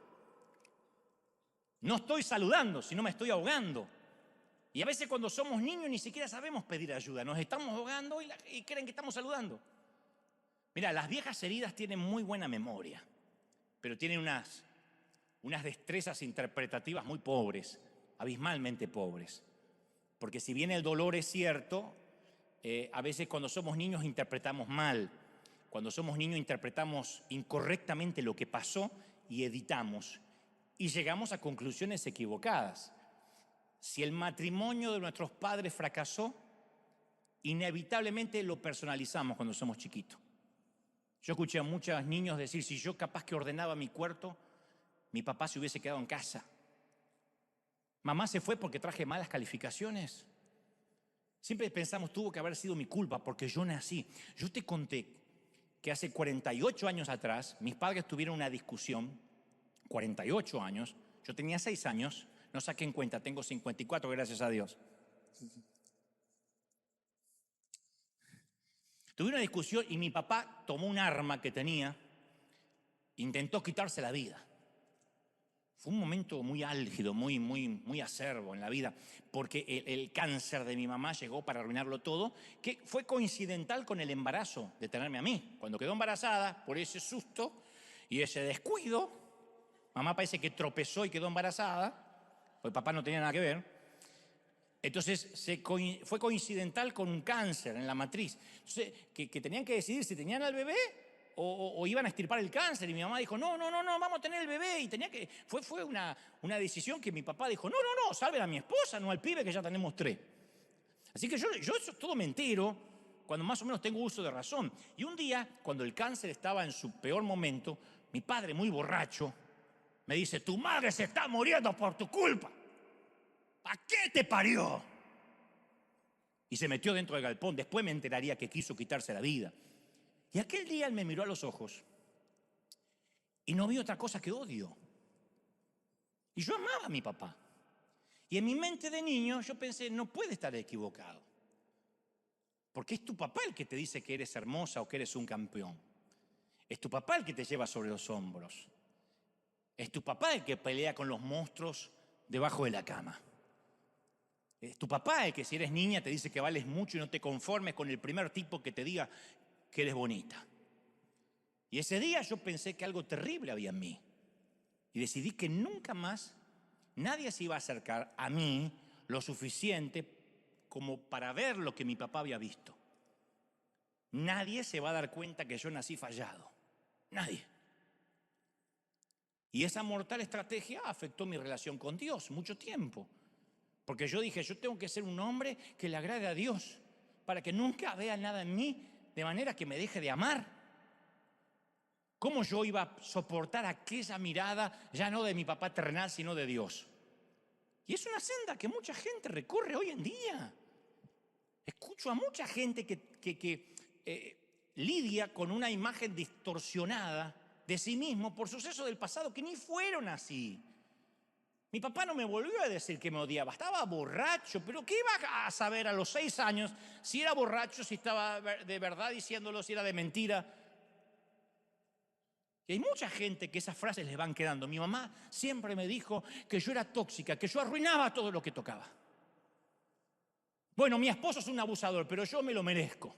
No estoy saludando, sino me estoy ahogando. Y a veces cuando somos niños ni siquiera sabemos pedir ayuda. Nos estamos ahogando y creen que estamos saludando. Mira, las viejas heridas tienen muy buena memoria, pero tienen unas destrezas interpretativas muy pobres, abismalmente pobres. Porque si bien el dolor es cierto, a veces cuando somos niños interpretamos mal. Cuando somos niños interpretamos incorrectamente lo que pasó y editamos. Y llegamos a conclusiones equivocadas. Si el matrimonio de nuestros padres fracasó, inevitablemente lo personalizamos cuando somos chiquitos. Yo escuché a muchos niños decir, si yo capaz que ordenaba mi cuarto, mi papá se hubiese quedado en casa. Mamá se fue porque traje malas calificaciones. Siempre pensamos, tuvo que haber sido mi culpa porque yo nací. Yo te conté que hace 48 años atrás, mis padres tuvieron una discusión, 48 años, yo tenía 6 años, No saqué en cuenta, tengo 54, gracias a Dios. Tuve una discusión y mi papá tomó un arma que tenía, intentó quitarse la vida. Fue un momento muy álgido, muy acerbo en la vida, porque el cáncer de mi mamá llegó para arruinarlo todo, que fue coincidental con el embarazo de tenerme a mí. Cuando quedó embarazada, por ese susto y ese descuido, mamá parece que tropezó y quedó embarazada, porque papá no tenía nada que ver. Entonces fue coincidental con un cáncer en la matriz. Entonces, que tenían que decidir si tenían al bebé o iban a extirpar el cáncer. Y mi mamá dijo, no, vamos a tener el bebé. Y fue una decisión que mi papá dijo, no, salven a mi esposa, no al pibe que ya tenemos 3. Así que yo eso todo me entero cuando más o menos tengo uso de razón. Y un día, cuando el cáncer estaba en su peor momento, mi padre, muy borracho, me dice, tu madre se está muriendo por tu culpa. ¿A qué te parió? Y se metió dentro del galpón. Después me enteraría que quiso quitarse la vida. Y aquel día él me miró a los ojos y no vi otra cosa que odio. Y yo amaba a mi papá. Y en mi mente de niño yo pensé, no puede estar equivocado. Porque es tu papá el que te dice que eres hermosa o que eres un campeón. Es tu papá el que te lleva sobre los hombros. Es tu papá el que pelea con los monstruos debajo de la cama. Es tu papá el que si eres niña te dice que vales mucho y no te conformes con el primer tipo que te diga que eres bonita. Y ese día yo pensé que algo terrible había en mí. Y decidí que nunca más nadie se iba a acercar a mí lo suficiente como para ver lo que mi papá había visto. Nadie se va a dar cuenta que yo nací fallado. Nadie. Y esa mortal estrategia afectó mi relación con Dios mucho tiempo. Porque yo dije, yo tengo que ser un hombre que le agrade a Dios para que nunca vea nada en mí de manera que me deje de amar. ¿Cómo yo iba a soportar aquella mirada ya no de mi papá terrenal, sino de Dios? Y es una senda que mucha gente recorre hoy en día. Escucho a mucha gente que lidia con una imagen distorsionada de sí mismo por sucesos del pasado que ni fueron así. Mi papá no me volvió a decir que me odiaba, estaba borracho, pero ¿qué iba a saber a los 6 años si era borracho, si estaba de verdad diciéndolo, si era de mentira? Y hay mucha gente que esas frases les van quedando. Mi mamá siempre me dijo que yo era tóxica, que yo arruinaba todo lo que tocaba. Bueno, mi esposo es un abusador, pero yo me lo merezco.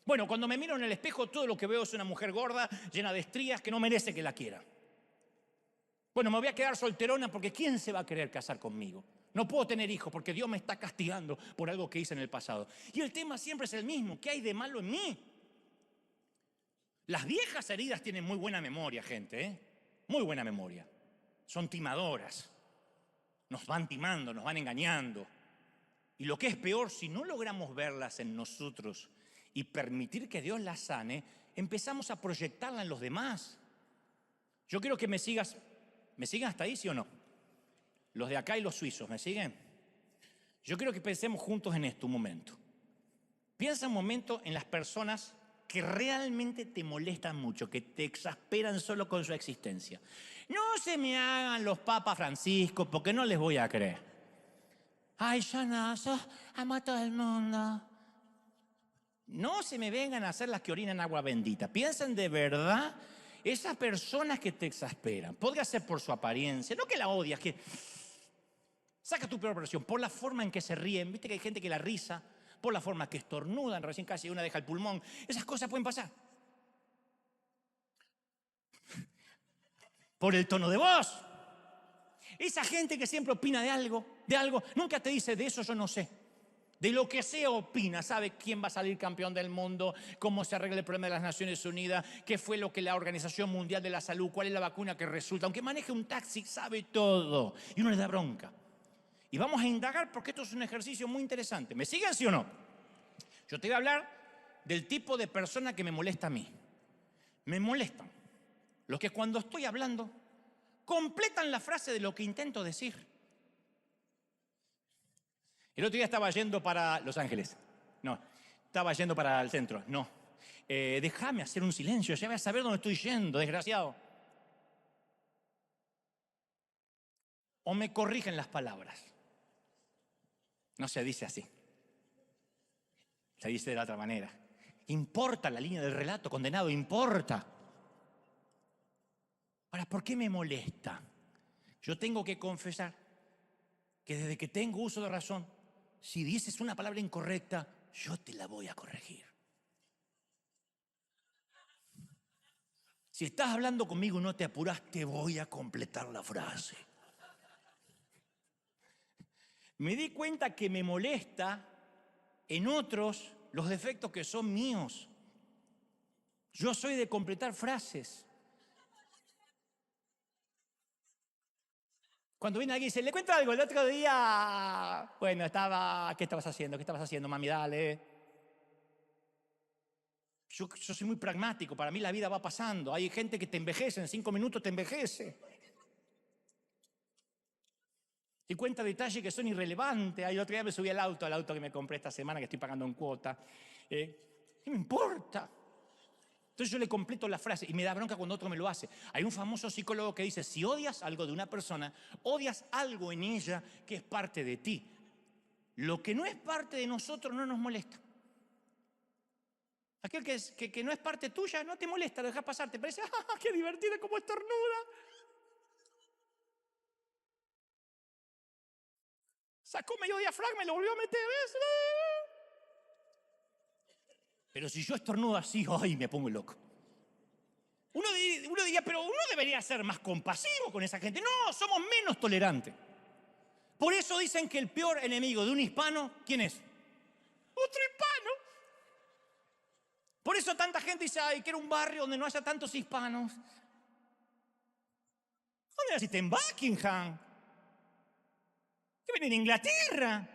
Bueno, cuando me miro en el espejo, todo lo que veo es una mujer gorda, llena de estrías, que no merece que la quiera. Bueno, me voy a quedar solterona porque ¿quién se va a querer casar conmigo? No puedo tener hijos porque Dios me está castigando por algo que hice en el pasado. Y el tema siempre es el mismo. ¿Qué hay de malo en mí? Las viejas heridas tienen muy buena memoria, gente, ¿eh? Muy buena memoria. Son timadoras. Nos van timando, nos van engañando. Y lo que es peor, si no logramos verlas en nosotros y permitir que Dios las sane, empezamos a proyectarla en los demás. Yo quiero que me sigas. ¿Me siguen hasta ahí, sí o no? Los de acá y los suizos, ¿me siguen? Yo quiero que pensemos juntos en esto un momento. Piensa un momento en las personas que realmente te molestan mucho, que te exasperan solo con su existencia. No se me hagan los papas Francisco, porque no les voy a creer. Ay, yo no, yo amo a todo el mundo. No se me vengan a hacer las que orinan agua bendita. Piensen de verdad esas personas que te exasperan. Podría ser por su apariencia, no que la odias, que saca tu peor versión, por la forma en que se ríen. Viste que hay gente que la risa, por la forma que estornudan, recién casi una deja el pulmón. Esas cosas pueden pasar. Por el tono de voz. Esa gente que siempre opina de algo, nunca te dice de eso yo no sé. De lo que sea opina, sabe quién va a salir campeón del mundo, cómo se arregla el problema de las Naciones Unidas, qué fue lo que la Organización Mundial de la Salud, cuál es la vacuna que resulta. Aunque maneje un taxi, sabe todo. Y uno le da bronca. Y vamos a indagar porque esto es un ejercicio muy interesante. ¿Me siguen, sí o no? Yo te voy a hablar del tipo de persona que me molesta a mí. Me molestan los que cuando estoy hablando completan la frase de lo que intento decir. El otro día estaba yendo para Los Ángeles. No, estaba yendo para el centro. No. Déjame hacer un silencio, ya voy a saber dónde estoy yendo, desgraciado. o me corrigen las palabras. No se dice así. Se dice de la otra manera. Importa la línea del relato, condenado, importa. Ahora, ¿por qué me molesta? Yo tengo que confesar que desde que tengo uso de razón, si dices una palabra incorrecta, yo te la voy a corregir. Si estás hablando conmigo y no te apuras, te voy a completar la frase. Me di cuenta que me molesta en otros los defectos que son míos. Yo soy de completar frases. Cuando viene alguien y dice, le cuento algo, el otro día, bueno, ¿qué estabas haciendo? ¿Qué estabas haciendo, mami? Dale. Yo soy muy pragmático, para mí la vida va pasando. Hay gente que te envejece, en 5 minutos te envejece. Y cuenta detalles que son irrelevantes. El otro día me subí al auto que me compré esta semana, que estoy pagando en cuota. ¿Qué me importa? Entonces yo le completo la frase y me da bronca cuando otro me lo hace. Hay un famoso psicólogo que dice, si odias algo de una persona, odias algo en ella que es parte de ti. Lo que no es parte de nosotros no nos molesta. Aquel que no es parte tuya no te molesta, lo dejas pasar, te parece, ¡ah, qué divertido, cómo estornuda! Sacó medio diafragma y lo volvió a meter, ¿ves? Pero si yo estornudo así, ¡ay, me pongo loco! Uno diría, pero uno debería ser más compasivo con esa gente. No, somos menos tolerantes. Por eso dicen que el peor enemigo de un hispano, ¿quién es? Otro hispano. Por eso tanta gente dice, ay, quiero un barrio donde no haya tantos hispanos. ¿Dónde naciste? En Buckingham. ¿Qué viene de Inglaterra?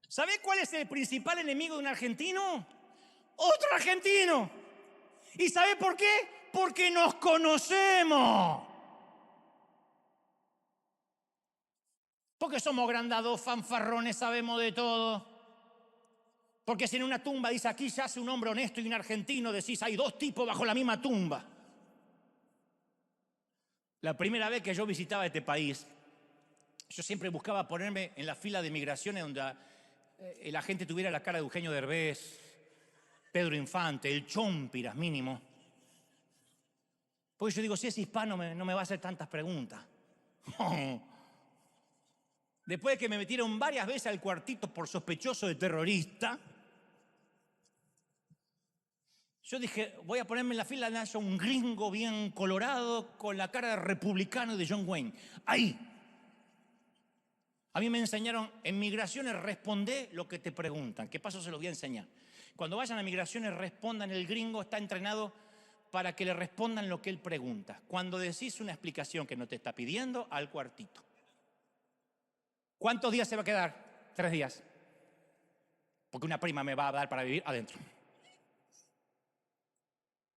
¿Sabe cuál es el principal enemigo de un argentino? Otro argentino. ¿Y sabe por qué? Porque nos conocemos. Porque somos grandados, fanfarrones, sabemos de todo. Porque si en una tumba dice, aquí yace un hombre honesto y un argentino, decís, hay 2 tipos bajo la misma tumba. La primera vez que yo visitaba este país, yo siempre buscaba ponerme en la fila de migraciones donde la gente tuviera la cara de Eugenio Derbez, Pedro Infante, el Chompiras mínimo. Porque yo digo, si es hispano no me va a hacer tantas preguntas. Después de que me metieron varias veces al cuartito por sospechoso de terrorista, yo dije, voy a ponerme en la fila de un gringo bien colorado con la cara de republicano de John Wayne. Ahí. A mí me enseñaron en migraciones, responde lo que te preguntan. ¿Qué paso se los voy a enseñar? Cuando vayan a migraciones, respondan. El gringo está entrenado para que le respondan lo que él pregunta. Cuando decís una explicación que no te está pidiendo, al cuartito. ¿Cuántos días se va a quedar? 3 días. Porque una prima me va a dar para vivir adentro.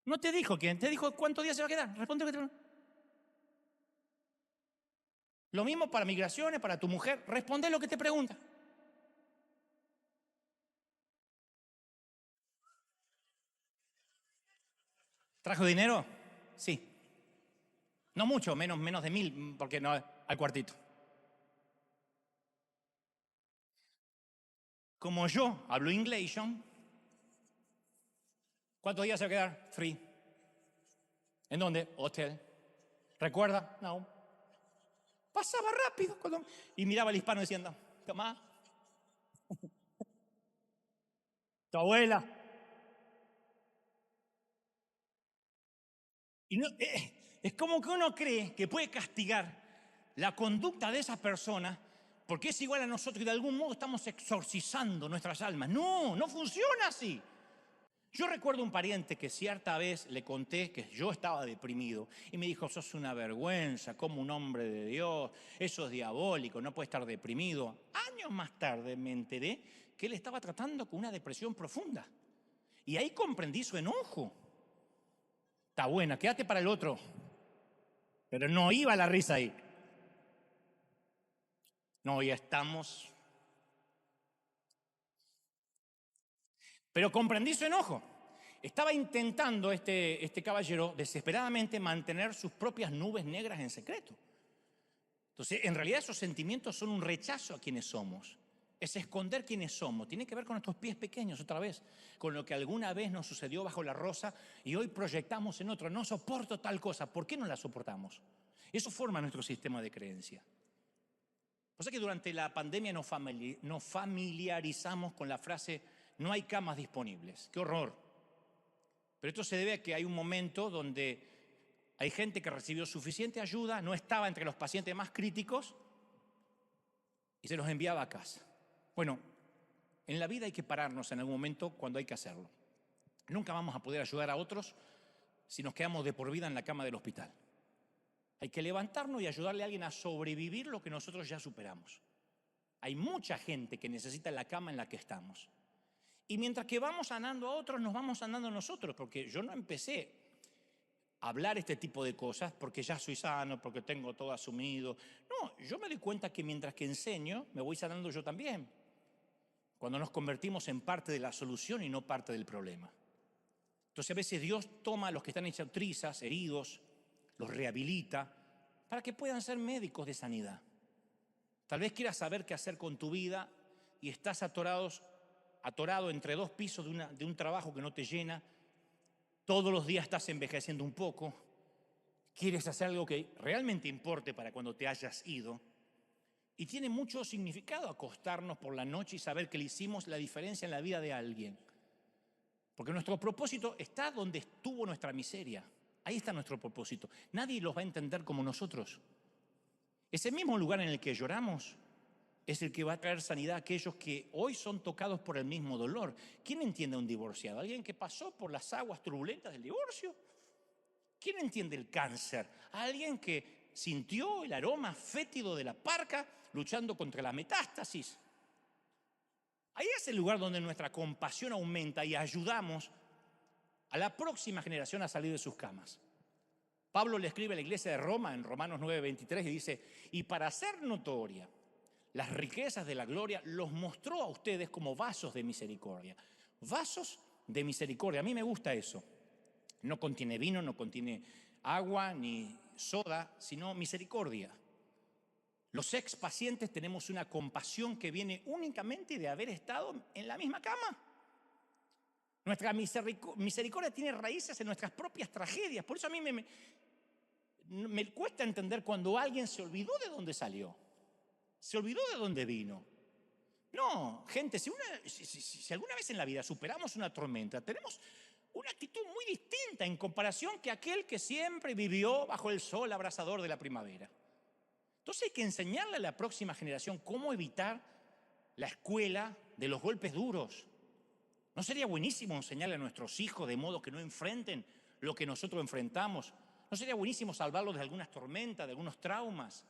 No te dijo quién, te dijo cuántos días se va a quedar. Responde lo que te pregunta. Lo mismo para migraciones, para tu mujer. Responde lo que te pregunta. ¿Trajo dinero? Sí. No mucho, menos de 1000, porque no, al cuartito. Como yo hablo inglés, ¿cuántos días se va a quedar? 3. ¿En dónde? Hotel. ¿Recuerda? No. Pasaba rápido. Y miraba al hispano diciendo, toma. Tu abuela. Y no, es como que uno cree que puede castigar la conducta de esa persona porque es igual a nosotros y de algún modo estamos exorcizando nuestras almas. No, no funciona así. Yo recuerdo un pariente que cierta vez le conté que yo estaba deprimido y me dijo, sos una vergüenza, como un hombre de Dios, eso es diabólico, no puede estar deprimido. Años más tarde me enteré que él estaba tratando con una depresión profunda y ahí comprendí su enojo. Está buena, quédate para el otro. Pero no iba la risa ahí. No, ya estamos. Pero comprendí su enojo. Estaba intentando este caballero desesperadamente mantener sus propias nubes negras en secreto. Entonces, en realidad esos sentimientos son un rechazo a quienes somos. Es esconder quiénes somos. Tiene que ver con nuestros pies pequeños otra vez, con lo que alguna vez nos sucedió bajo la rosa y hoy proyectamos en otro. No soporto tal cosa. ¿Por qué no la soportamos? Eso forma nuestro sistema de creencia. O sea que durante la pandemia nos familiarizamos con la frase no hay camas disponibles. ¡Qué horror! Pero esto se debe a que hay un momento donde hay gente que recibió suficiente ayuda, no estaba entre los pacientes más críticos y se los enviaba a casa. Bueno, en la vida hay que pararnos en algún momento cuando hay que hacerlo. Nunca vamos a poder ayudar a otros si nos quedamos de por vida en la cama del hospital. Hay que levantarnos y ayudarle a alguien a sobrevivir lo que nosotros ya superamos. Hay mucha gente que necesita la cama en la que estamos. Y mientras que vamos sanando a otros, nos vamos sanando nosotros, porque yo no empecé a hablar este tipo de cosas porque ya soy sano, porque tengo todo asumido. No, yo me doy cuenta que mientras que enseño, me voy sanando yo también. Cuando nos convertimos en parte de la solución y no parte del problema. Entonces a veces Dios toma a los que están hechos trizas, heridos, los rehabilita para que puedan ser médicos de sanidad. Tal vez quieras saber qué hacer con tu vida y estás atorado entre dos pisos de un trabajo que no te llena. Todos los días estás envejeciendo un poco. Quieres hacer algo que realmente importe para cuando te hayas ido. Y tiene mucho significado acostarnos por la noche y saber que le hicimos la diferencia en la vida de alguien. Porque nuestro propósito está donde estuvo nuestra miseria. Ahí está nuestro propósito. Nadie los va a entender como nosotros. Ese mismo lugar en el que lloramos es el que va a traer sanidad a aquellos que hoy son tocados por el mismo dolor. ¿Quién entiende a un divorciado? ¿Alguien que pasó por las aguas turbulentas del divorcio? ¿Quién entiende el cáncer? ¿Alguien que sintió el aroma fétido de la parca luchando contra la metástasis? Ahí es el lugar donde nuestra compasión aumenta y ayudamos a la próxima generación a salir de sus camas. Pablo le escribe a la iglesia de Roma en Romanos 9:23 y dice, y para hacer notoria las riquezas de la gloria, los mostró a ustedes como vasos de misericordia. Vasos de misericordia. A mí me gusta eso. No contiene vino, no contiene agua ni soda, sino misericordia. Los ex pacientes tenemos una compasión que viene únicamente de haber estado en la misma cama. Nuestra misericordia tiene raíces en nuestras propias tragedias. Por eso a mí me cuesta entender cuando alguien se olvidó de dónde salió. Se olvidó de dónde vino. No, gente, si alguna vez en la vida superamos una tormenta, tenemos una actitud muy distinta en comparación que aquel que siempre vivió bajo el sol abrasador de la primavera. Entonces hay que enseñarle a la próxima generación cómo evitar la escuela de los golpes duros. ¿No sería buenísimo enseñarle a nuestros hijos de modo que no enfrenten lo que nosotros enfrentamos? ¿No sería buenísimo salvarlos de algunas tormentas, de algunos traumas?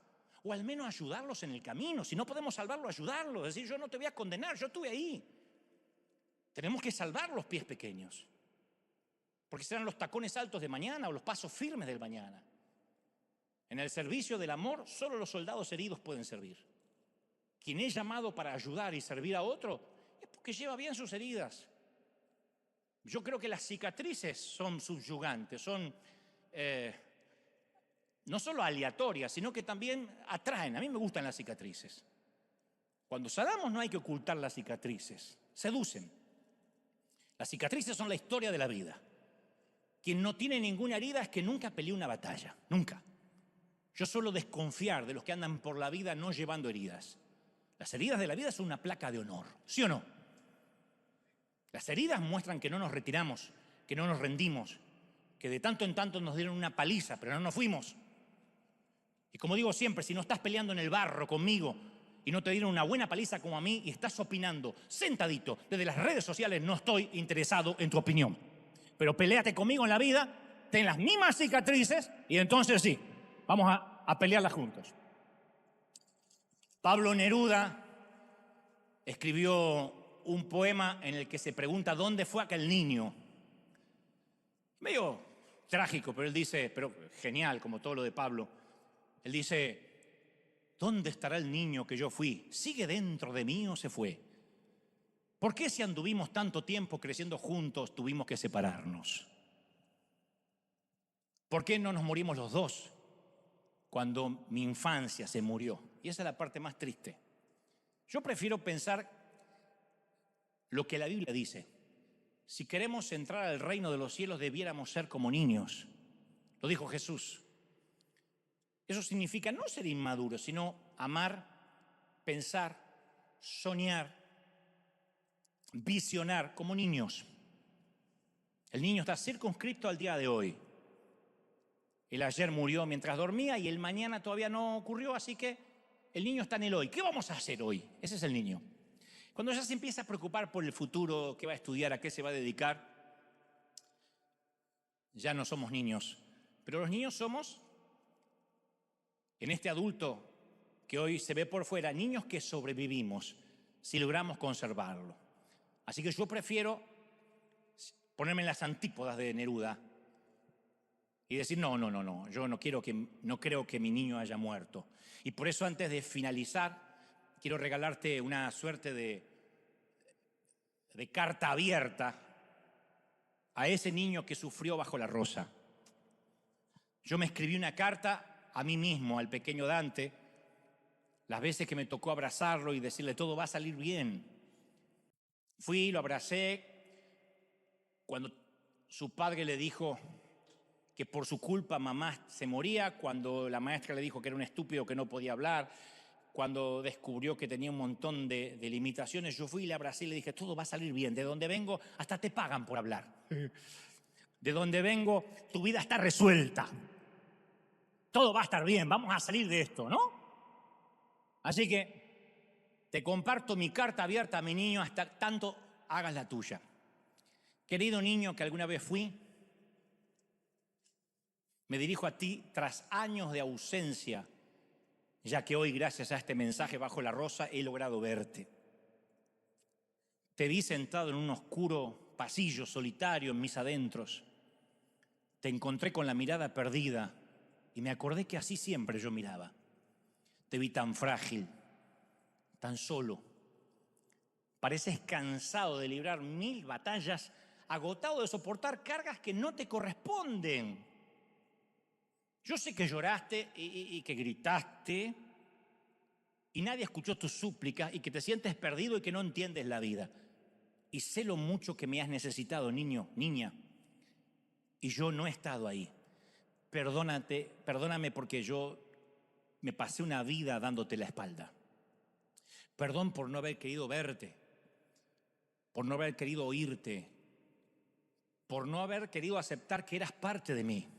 O al menos ayudarlos en el camino. Si no podemos salvarlos, ayudarlos. Es decir, yo no te voy a condenar, yo estuve ahí. Tenemos que salvar los pies pequeños. Porque serán los tacones altos de mañana o los pasos firmes del mañana. En el servicio del amor, solo los soldados heridos pueden servir. Quien es llamado para ayudar y servir a otro es porque lleva bien sus heridas. Yo creo que las cicatrices son subyugantes, son no solo aleatorias, sino que también atraen. A mí me gustan las cicatrices. Cuando sanamos no hay que ocultar las cicatrices, seducen. Las cicatrices son la historia de la vida. Quien no tiene ninguna herida es que nunca peleó una batalla, nunca. Yo suelo desconfiar de los que andan por la vida no llevando heridas. Las heridas de la vida son una placa de honor, ¿sí o no? Las heridas muestran que no nos retiramos, que no nos rendimos, que de tanto en tanto nos dieron una paliza, pero no nos fuimos. Y como digo siempre, si no estás peleando en el barro conmigo y no te dieron una buena paliza como a mí y estás opinando sentadito desde las redes sociales, no estoy interesado en tu opinión. Pero peléate conmigo en la vida, ten las mismas cicatrices y entonces sí, vamos a pelearlas juntos. Pablo Neruda escribió un poema en el que se pregunta dónde fue aquel niño. Medio trágico, pero él dice, pero genial como todo lo de Pablo. Él dice, ¿dónde estará el niño que yo fui? ¿Sigue dentro de mí o se fue? ¿Por qué si anduvimos tanto tiempo creciendo juntos tuvimos que separarnos? ¿Por qué no nos morimos los dos cuando mi infancia se murió. Y esa es la parte más triste. Yo prefiero pensar lo que la Biblia dice. Si queremos entrar al reino de los cielos, debiéramos ser como niños. Lo dijo Jesús. Eso significa no ser inmaduros, sino amar, pensar, soñar, visionar como niños. El niño está circunscrito al día de hoy. El ayer murió mientras dormía y el mañana todavía no ocurrió, así que el niño está en el hoy. ¿Qué vamos a hacer hoy? Ese es el niño. Cuando ya se empieza a preocupar por el futuro, qué va a estudiar, a qué se va a dedicar, ya no somos niños. Pero los niños somos, en este adulto que hoy se ve por fuera, niños que sobrevivimos si logramos conservarlo. Así que yo prefiero ponerme en las antípodas de Neruda y decir, no, yo no creo que mi niño haya muerto. Y por eso, antes de finalizar, quiero regalarte una suerte de carta abierta a ese niño que sufrió bajo la rosa. Yo me escribí una carta a mí mismo, al pequeño Dante, las veces que me tocó abrazarlo y decirle todo va a salir bien. Fui, lo abracé, cuando su padre le dijo que por su culpa mamá se moría, cuando la maestra le dijo que era un estúpido que no podía hablar, cuando descubrió que tenía un montón de limitaciones, yo fui y le abracé y le dije, todo va a salir bien, de donde vengo hasta te pagan por hablar. De donde vengo, tu vida está resuelta. Todo va a estar bien, vamos a salir de esto, ¿no? Así que te comparto mi carta abierta a mi niño hasta tanto hagas la tuya. Querido niño que alguna vez fui, me dirijo a ti tras años de ausencia, ya que hoy, gracias a este mensaje bajo la rosa, he logrado verte. Te vi sentado en un oscuro pasillo solitario en mis adentros. Te encontré con la mirada perdida y me acordé que así siempre yo miraba. Te vi tan frágil, tan solo. Pareces cansado de librar 1000 batallas, agotado de soportar cargas que no te corresponden. Yo sé que lloraste y que gritaste y nadie escuchó tus súplicas y que te sientes perdido y que no entiendes la vida. Y sé lo mucho que me has necesitado, niño, niña, y yo no he estado ahí. Perdóname porque yo me pasé una vida dándote la espalda. Perdón por no haber querido verte, por no haber querido oírte, por no haber querido aceptar que eras parte de mí.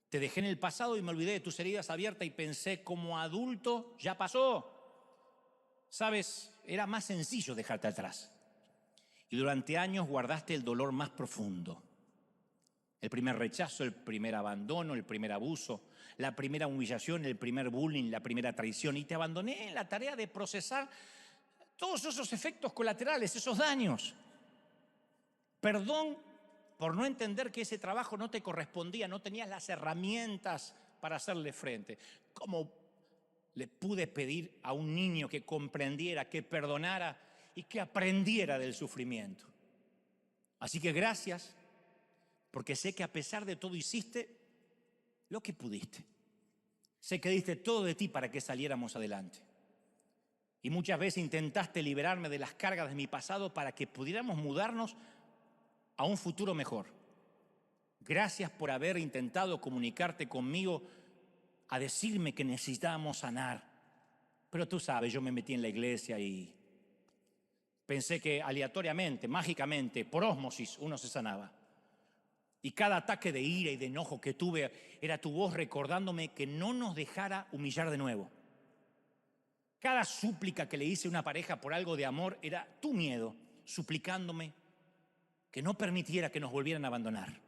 Te dejé en el pasado y me olvidé de tus heridas abiertas y pensé, como adulto, ya pasó. Sabes, era más sencillo dejarte atrás. Y durante años guardaste el dolor más profundo. El primer rechazo, el primer abandono, el primer abuso, la primera humillación, el primer bullying, la primera traición. Y te abandoné en la tarea de procesar todos esos efectos colaterales, esos daños. Perdón por no entender que ese trabajo no te correspondía, no tenías las herramientas para hacerle frente. ¿Cómo le pude pedir a un niño que comprendiera, que perdonara y que aprendiera del sufrimiento? Así que gracias, porque sé que a pesar de todo hiciste lo que pudiste. Sé que diste todo de ti para que saliéramos adelante. Y muchas veces intentaste liberarme de las cargas de mi pasado para que pudiéramos mudarnos a un futuro mejor. Gracias por haber intentado comunicarte conmigo a decirme que necesitábamos sanar. Pero tú sabes, yo me metí en la iglesia y pensé que aleatoriamente, mágicamente, por ósmosis, uno se sanaba. Y cada ataque de ira y de enojo que tuve era tu voz recordándome que no nos dejara humillar de nuevo. Cada súplica que le hice a una pareja por algo de amor era tu miedo, suplicándome que no permitiera que nos volvieran a abandonar.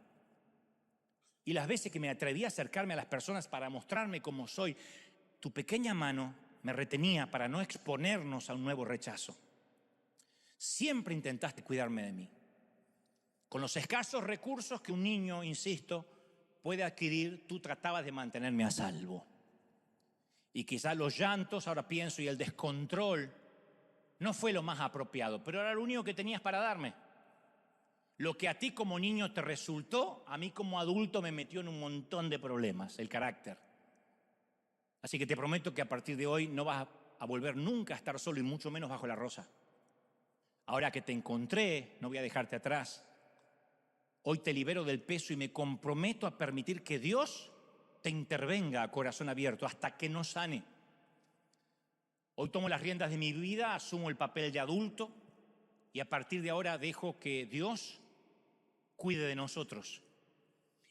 Y las veces que me atreví a acercarme a las personas para mostrarme como soy, tu pequeña mano me retenía para no exponernos a un nuevo rechazo. Siempre intentaste cuidarme de mí. Con los escasos recursos que un niño, insisto, puede adquirir, tú tratabas de mantenerme a salvo. Y quizás los llantos, ahora pienso, y el descontrol no fue lo más apropiado, pero era lo único que tenías para darme. Lo que a ti como niño te resultó, a mí como adulto me metió en un montón de problemas, el carácter. Así que te prometo que a partir de hoy no vas a volver nunca a estar solo y mucho menos bajo la rosa. Ahora que te encontré, no voy a dejarte atrás. Hoy te libero del peso y me comprometo a permitir que Dios te intervenga a corazón abierto hasta que nos sane. Hoy tomo las riendas de mi vida, asumo el papel de adulto y a partir de ahora dejo que Dios cuide de nosotros.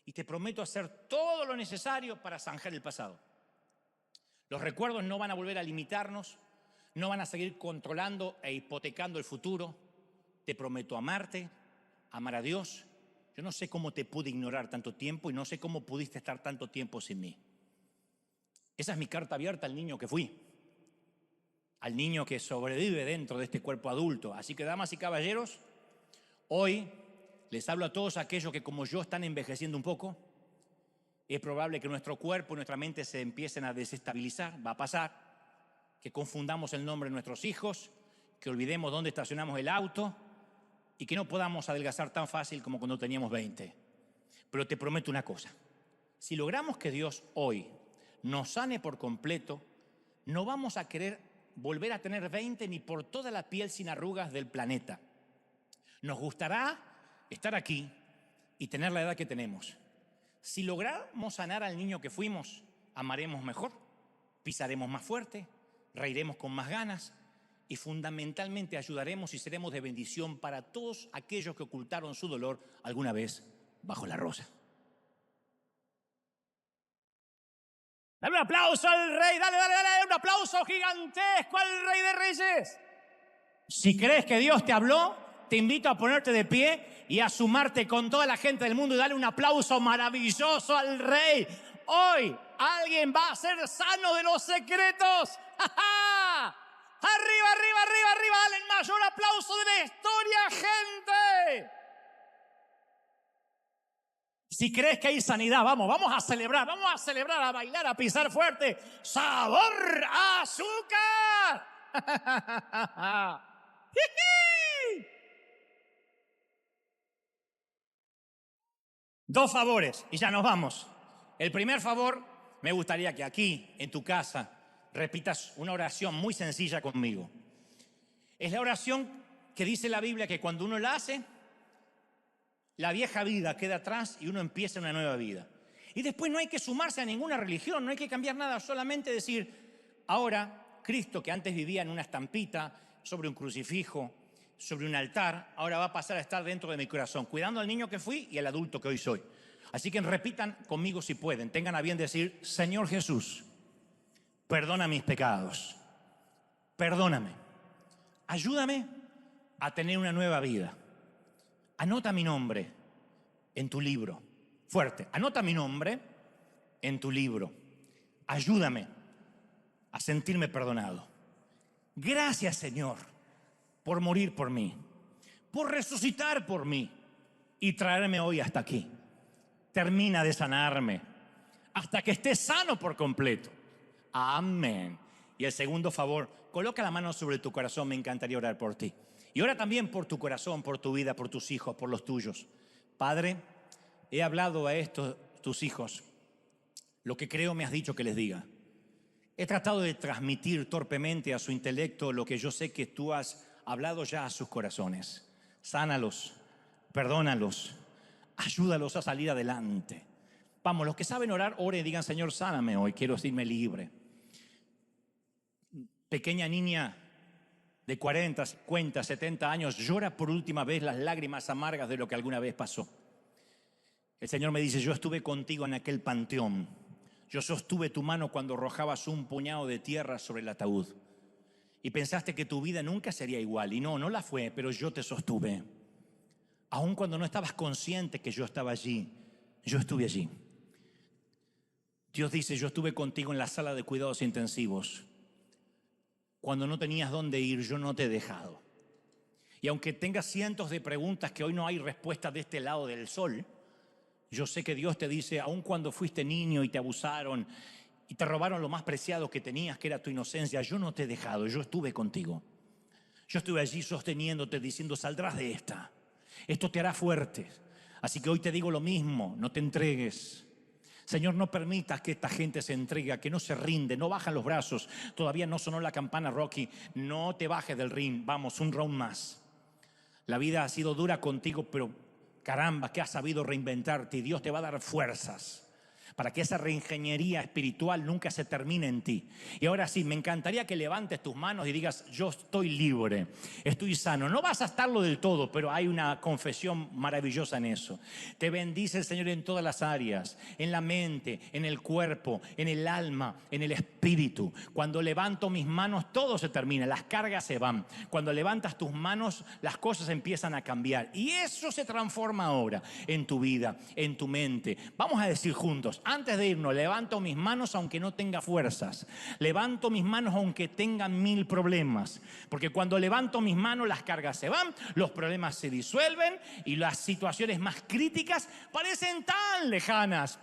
Y te prometo hacer todo lo necesario para zanjar el pasado. Los recuerdos no van a volver a limitarnos, no van a seguir controlando e hipotecando el futuro. Te prometo amarte, amar a Dios. Yo no sé cómo te pude ignorar tanto tiempo y no sé cómo pudiste estar tanto tiempo sin mí. Esa es mi carta abierta al niño que fui, al niño que sobrevive dentro de este cuerpo adulto. Así que, damas y caballeros, hoy les hablo a todos aquellos que como yo están envejeciendo un poco. Es probable que nuestro cuerpo y nuestra mente se empiecen a desestabilizar, va a pasar, que confundamos el nombre de nuestros hijos, que olvidemos dónde estacionamos el auto y que no podamos adelgazar tan fácil como cuando teníamos 20. Pero te prometo una cosa, si logramos que Dios hoy nos sane por completo, no vamos a querer volver a tener 20 ni por toda la piel sin arrugas del planeta. Nos gustará estar aquí y tener la edad que tenemos. Si logramos sanar al niño que fuimos, amaremos mejor, pisaremos más fuerte, reiremos con más ganas y fundamentalmente ayudaremos y seremos de bendición para todos aquellos que ocultaron su dolor alguna vez bajo la rosa. Dale un aplauso al Rey, dale un aplauso gigantesco al Rey de Reyes. Si crees que Dios te habló, te invito a ponerte de pie y a sumarte con toda la gente del mundo y darle un aplauso maravilloso al Rey. Hoy alguien va a ser sano de los secretos. ¡Ja, ja! Arriba, arriba, arriba, arriba, dale el mayor aplauso de la historia, gente. Si crees que hay sanidad, vamos a celebrar, a bailar, a pisar fuerte. ¡Sabor a azúcar! Dos favores y ya nos vamos. El primer favor, me gustaría que aquí, en tu casa, repitas una oración muy sencilla conmigo. Es la oración que dice la Biblia que cuando uno la hace, la vieja vida queda atrás y uno empieza una nueva vida. Y después no hay que sumarse a ninguna religión, no hay que cambiar nada, solamente decir, ahora Cristo, que antes vivía en una estampita, sobre un crucifijo, sobre un altar, ahora va a pasar a estar dentro de mi corazón, cuidando al niño que fui y al adulto que hoy soy. Así que repitan conmigo si pueden, tengan a bien decir, Señor Jesús, perdona mis pecados, perdóname, ayúdame a tener una nueva vida. Anota mi nombre en tu libro. Fuerte, anota mi nombre en tu libro. Ayúdame a sentirme perdonado. Gracias, Señor, por morir por mí, por resucitar por mí y traerme hoy hasta aquí. Termina de sanarme hasta que esté sano por completo. Amén. Y el segundo favor, coloca la mano sobre tu corazón, me encantaría orar por ti. Y ora también por tu corazón, por tu vida, por tus hijos, por los tuyos. Padre, he hablado a estos tus hijos lo que creo me has dicho que les diga. He tratado de transmitir torpemente a su intelecto lo que yo sé que tú has hablado ya a sus corazones. Sánalos, perdónalos, ayúdalos a salir adelante. Vamos, los que saben orar, oren y digan, Señor, sáname hoy, quiero sentirme libre. Pequeña niña de 40, 50, 70 años llora por última vez las lágrimas amargas de lo que alguna vez pasó. El Señor me dice, yo estuve contigo en aquel panteón. Yo sostuve tu mano cuando arrojabas un puñado de tierra sobre el ataúd. Y pensaste que tu vida nunca sería igual. Y no la fue, pero yo te sostuve. Aun cuando no estabas consciente que yo estaba allí, yo estuve allí. Dios dice, yo estuve contigo en la sala de cuidados intensivos. Cuando no tenías dónde ir, yo no te he dejado. Y aunque tengas cientos de preguntas que hoy no hay respuesta de este lado del sol, yo sé que Dios te dice, aun cuando fuiste niño y te abusaron y te robaron lo más preciado que tenías, que era tu inocencia, yo no te he dejado, yo estuve contigo. Yo estuve allí sosteniéndote, diciendo, saldrás de esta. Esto te hará fuerte. Así que hoy te digo lo mismo, no te entregues. Señor, no permitas que esta gente se entregue, que no se rinde, no bajan los brazos. Todavía no sonó la campana, Rocky. No te bajes del ring. Vamos, un round más. La vida ha sido dura contigo, pero caramba, que has sabido reinventarte y Dios te va a dar fuerzas para que esa reingeniería espiritual nunca se termine en ti. Y ahora sí, me encantaría que levantes tus manos y digas: yo estoy libre, estoy sano. No vas a estarlo del todo, pero hay una confesión maravillosa en eso. Te bendice el Señor en todas las áreas, en la mente, en el cuerpo, en el alma, en el espíritu. Cuando levanto mis manos, todo se termina, las cargas se van. Cuando levantas tus manos, las cosas empiezan a cambiar. Y eso se transforma ahora en tu vida, en tu mente. Vamos a decir juntos, antes de irnos: levanto mis manos aunque no tenga fuerzas. Levanto mis manos aunque tenga 1000 problemas. Porque cuando levanto mis manos, las cargas se van, los problemas se disuelven y las situaciones más críticas parecen tan lejanas.